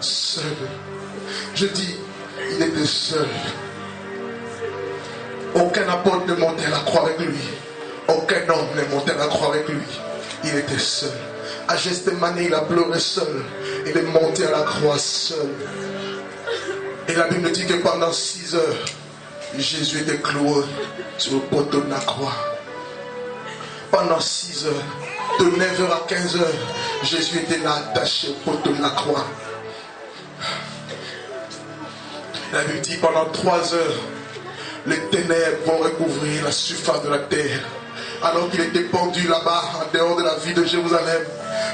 seul. Je dis, il était seul. Aucun apôtre ne montait à la croix avec lui. Aucun homme ne montait à la croix avec lui. Il était seul. À Gethsémani, il a pleuré seul. Il est monté à la croix seul. Et la Bible dit que pendant 6 heures, Jésus était cloué sur le poteau de la croix. Pendant 6 heures, de 9h à 15h, Jésus était là attaché au poteau de la croix. La Bible dit pendant 3 heures, les ténèbres vont recouvrir la surface de la terre. Alors qu'il était pendu là-bas, en dehors de la ville de Jérusalem.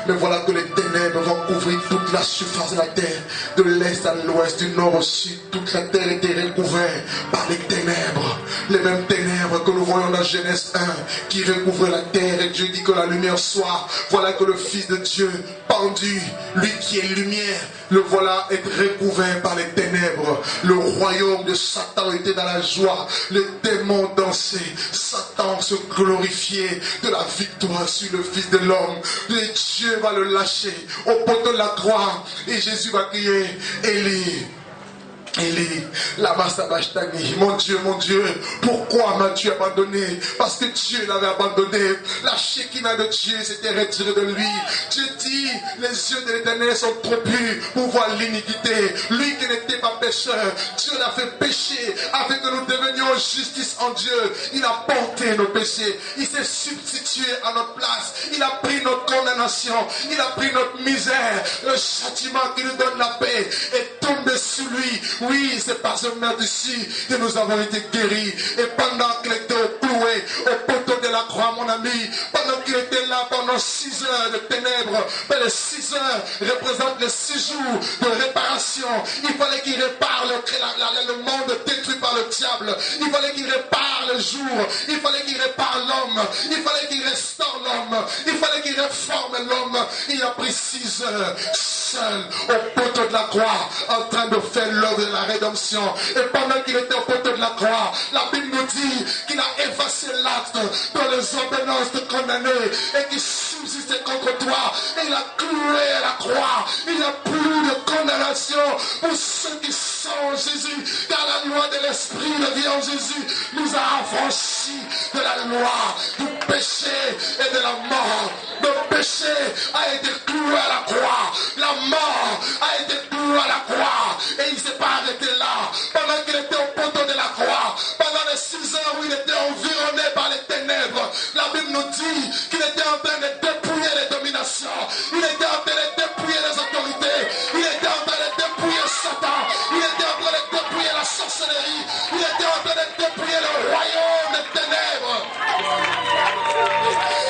Mais voilà que les ténèbres vont couvrir toute la surface de la terre. De l'est à l'ouest, du nord au sud. Toute la terre était recouverte par les ténèbres. Les mêmes ténèbres que nous voyons dans Genèse 1, qui recouvraient la terre. Et Dieu dit que la lumière soit. Voilà que le Fils de Dieu, pendu, lui qui est lumière, le voilà être recouvert par les ténèbres. Le royaume de Satan était dans la joie. Les démons dansaient. Satan se glorifiait de la victoire sur le Fils de l'homme. Et Dieu va le lâcher au poteau de la croix. Et Jésus va crier, Élie, Élie, lama sabachthani, mon Dieu, pourquoi m'as-tu abandonné? Parce que Dieu l'avait abandonné. La Shekinah de Dieu s'était retirée de lui. Dieu dit, les yeux de l'Éternel sont trop purs pour voir l'iniquité. Lui qui n'était pas pécheur, Dieu l'a fait pécher afin que nous devenions justice en Dieu. Il a porté nos péchés. Il s'est substitué à notre place. Il a pris notre condamnation. Il a pris notre misère. Le châtiment qui nous donne la paix est tombé sur lui. Oui, c'est par ce meurtre ici que nous avons été guéris. Et pendant qu'il était au cloué au poteau de la croix, mon ami. Pendant qu'il était là, pendant 6 heures de ténèbres, mais les 6 heures représentent les 6 jours de réparation. Il fallait qu'il répare le monde détruit par le diable. Il fallait qu'il répare le jour. Il fallait qu'il répare l'homme. Il fallait qu'il restaure l'homme. Il fallait qu'il réforme l'homme. Il a pris 6 heures seul au poteau de la croix en train de faire l'œuvre de la rédemption. Et pendant qu'il était au poteau de la croix, la Bible nous dit qu'il a effacé l'acte dans les ordonnances de condamner et qui subsistait contre toi. Et il a cloué à la croix. Il n'y a plus de condamnation pour ceux qui sont en Jésus, car la loi de l'Esprit de vie en Jésus nous a affranchis de la loi du péché et de la mort. Le péché a été cloué à la croix. La mort a été clouée à la croix. Et il ne s'est pas arrêté là. Pendant qu'il était au poteau de la croix, pendant les 6 heures où il était environné par les ténèbres, la Bible nous dit qu'il était en train de dépouiller les dominations. Il était en train de dépouiller les autorités. Il était en train de dépouiller Satan. Il était en train de dépouiller la sorcellerie. Il était en train de dépouiller le royaume des ténèbres.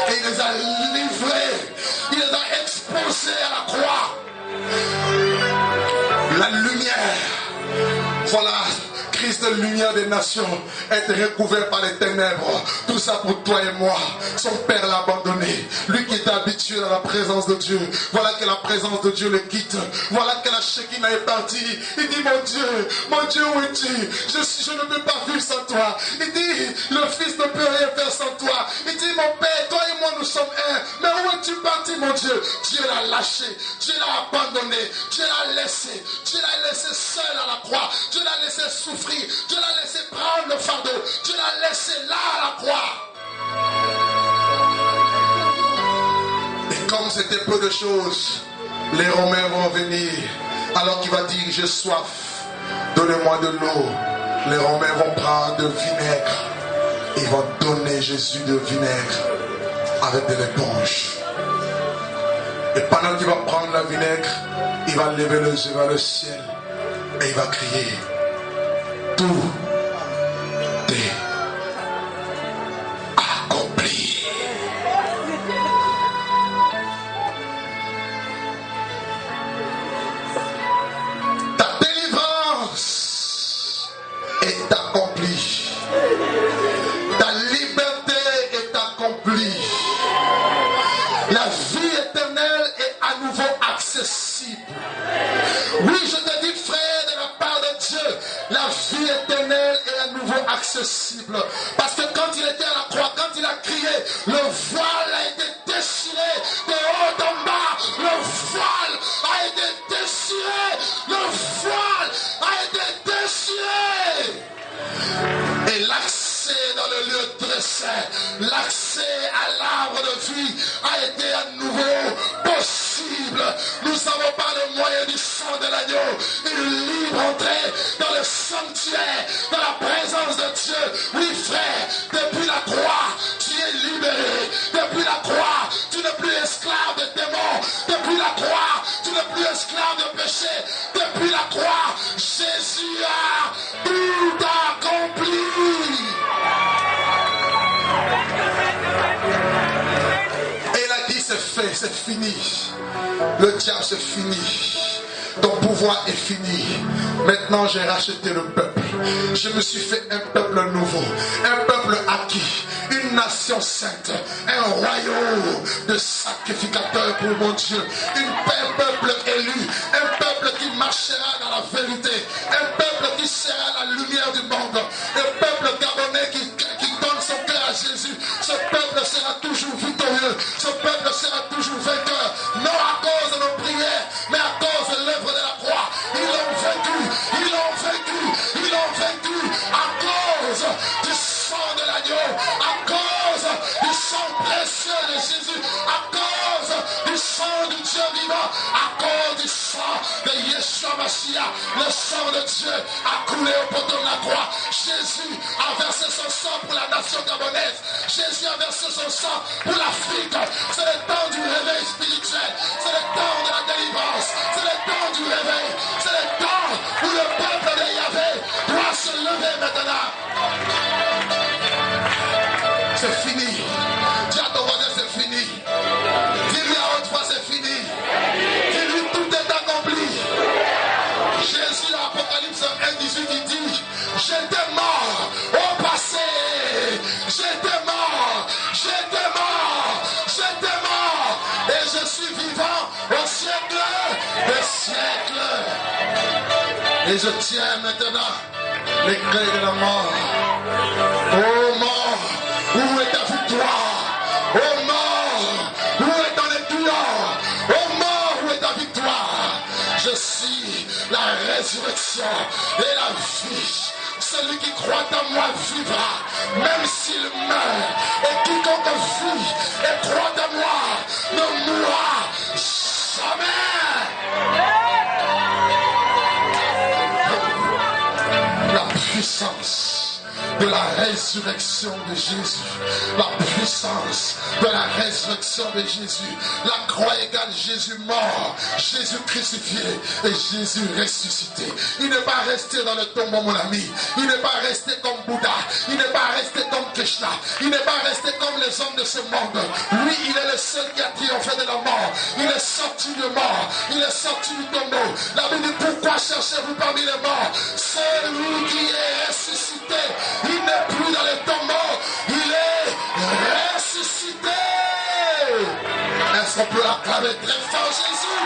Et il les a livrés. Il les a exposés à la croix. La lumière, voilà, Christ de lumière des nations, être recouvert par les ténèbres. Tout ça pour toi et moi. Son père l'a abandonné. Lui qui était habitué à la présence de Dieu. Voilà que la présence de Dieu le quitte. Voilà que la Shekinah est partie. Il dit, mon Dieu, où es-tu? Je ne peux pas vivre sans toi. Il dit, le Fils ne peut rien faire sans toi. Il dit, mon Père, toi et moi nous sommes un. Mais où es-tu parti, mon Dieu? Dieu l'a lâché. Dieu l'a abandonné. Dieu l'a laissé. Dieu l'a laissé seul à la croix. Dieu l'a laissé souffrir. Dieu l'a laissé prendre le fardeau. Dieu l'a laissé là à la croix. Et comme c'était peu de choses, les Romains vont venir. Alors qu'il va dire, j'ai soif, donnez-moi de l'eau. Les Romains vont prendre de vinaigre. Ils vont donner Jésus de vinaigre avec de l'éponge. Et pendant qu'il va prendre le vinaigre, il va lever les yeux vers le ciel et il va crier, tout est accompli. Ta délivrance est accomplie. Ta liberté est accomplie. La vie éternelle est à nouveau accessible. Oui, je te dis, frère, de la part de Dieu, la vie éternelle est à nouveau accessible. Parce que quand il était à la croix, quand il a crié, le voile a été déchiré de haut en bas. Le voile a été déchiré. Le voile a été déchiré. Et l'accès dans le lieu très saint, l'accès à l'arbre de vie a été à nouveau possible. Nous savons par le moyen du sang de l'agneau une libre entrée dans le sanctuaire, dans la présence de Dieu. Oui frère, depuis la croix, tu es libéré. Depuis la croix, tu n'es plus esclave de démons. Depuis la croix, tu n'es plus esclave de péché. Depuis la croix, Jésus a tout accompli. Et il a dit, c'est fait, c'est fini. Le diable, c'est fini. Ton pouvoir est fini. Maintenant, j'ai racheté le peuple. Je me suis fait un peuple nouveau, un peuple acquis, une nation sainte, un royaume de sacrificateurs pour mon Dieu, un peuple élu, un peuple qui marchera dans la vérité, un peuple qui sera la lumière du monde, un peuple gabonais qui donne son cœur à Jésus. Ce peuple sera toujours victorieux, ce peuple sera toujours vainqueur, non à cause de nos prières, mais à cause de l'œuvre de la croix. Ils l'ont vaincu, ils l'ont vaincu, ils l'ont vaincu à cause du sang de l'agneau, à cause du sang précieux de Jésus, à cause du sang du Dieu vivant, à cause du sang de Yeshua Mashiach. Le sang de Dieu a coulé au poteau de la croix. Jésus a versé son sang pour la nation gabonaise. Jésus a versé son sang pour l'Afrique. C'est le temps du réveil spirituel. C'est le temps de la délivrance. C'est le temps du réveil. C'est le temps où le peuple de Yahvé doit se lever maintenant. Et je tiens maintenant les clés de la mort. Oh mort, où est ta victoire? Oh mort, où est ton victoire? Oh mort, où est ta victoire? Je suis la résurrection et la vie. Celui qui croit en moi vivra, même s'il meurt. Et quiconque vit et croit en moi ne mourra jamais. La puissance de la résurrection de Jésus. La puissance de la résurrection de Jésus. La croix égale Jésus mort, Jésus crucifié et Jésus ressuscité. Il n'est pas resté dans le tombeau, mon ami. Il n'est pas resté comme Bouddha. Il n'est pas resté comme Krishna. Il n'est pas resté comme les hommes de ce monde. Lui, il est le seul qui a triomphé de la mort. Il est sorti de mort. Il est sorti du tombeau. La Bible dit, pourquoi cherchez-vous parmi les morts? C'est lui qui est ressuscité. Il n'est plus dans le tombeau. Il est ressuscité. Est-ce qu'on peut acclamer très fort Jésus?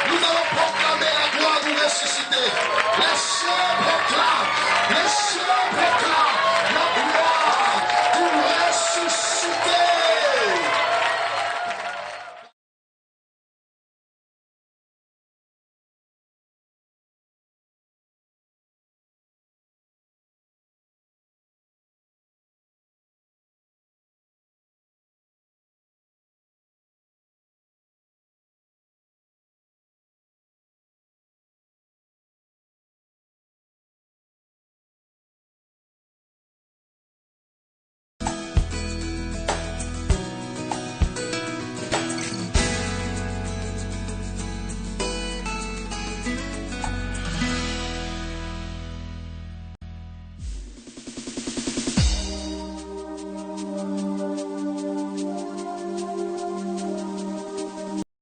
Nous allons proclamer la gloire du ressuscité. Les cieux proclament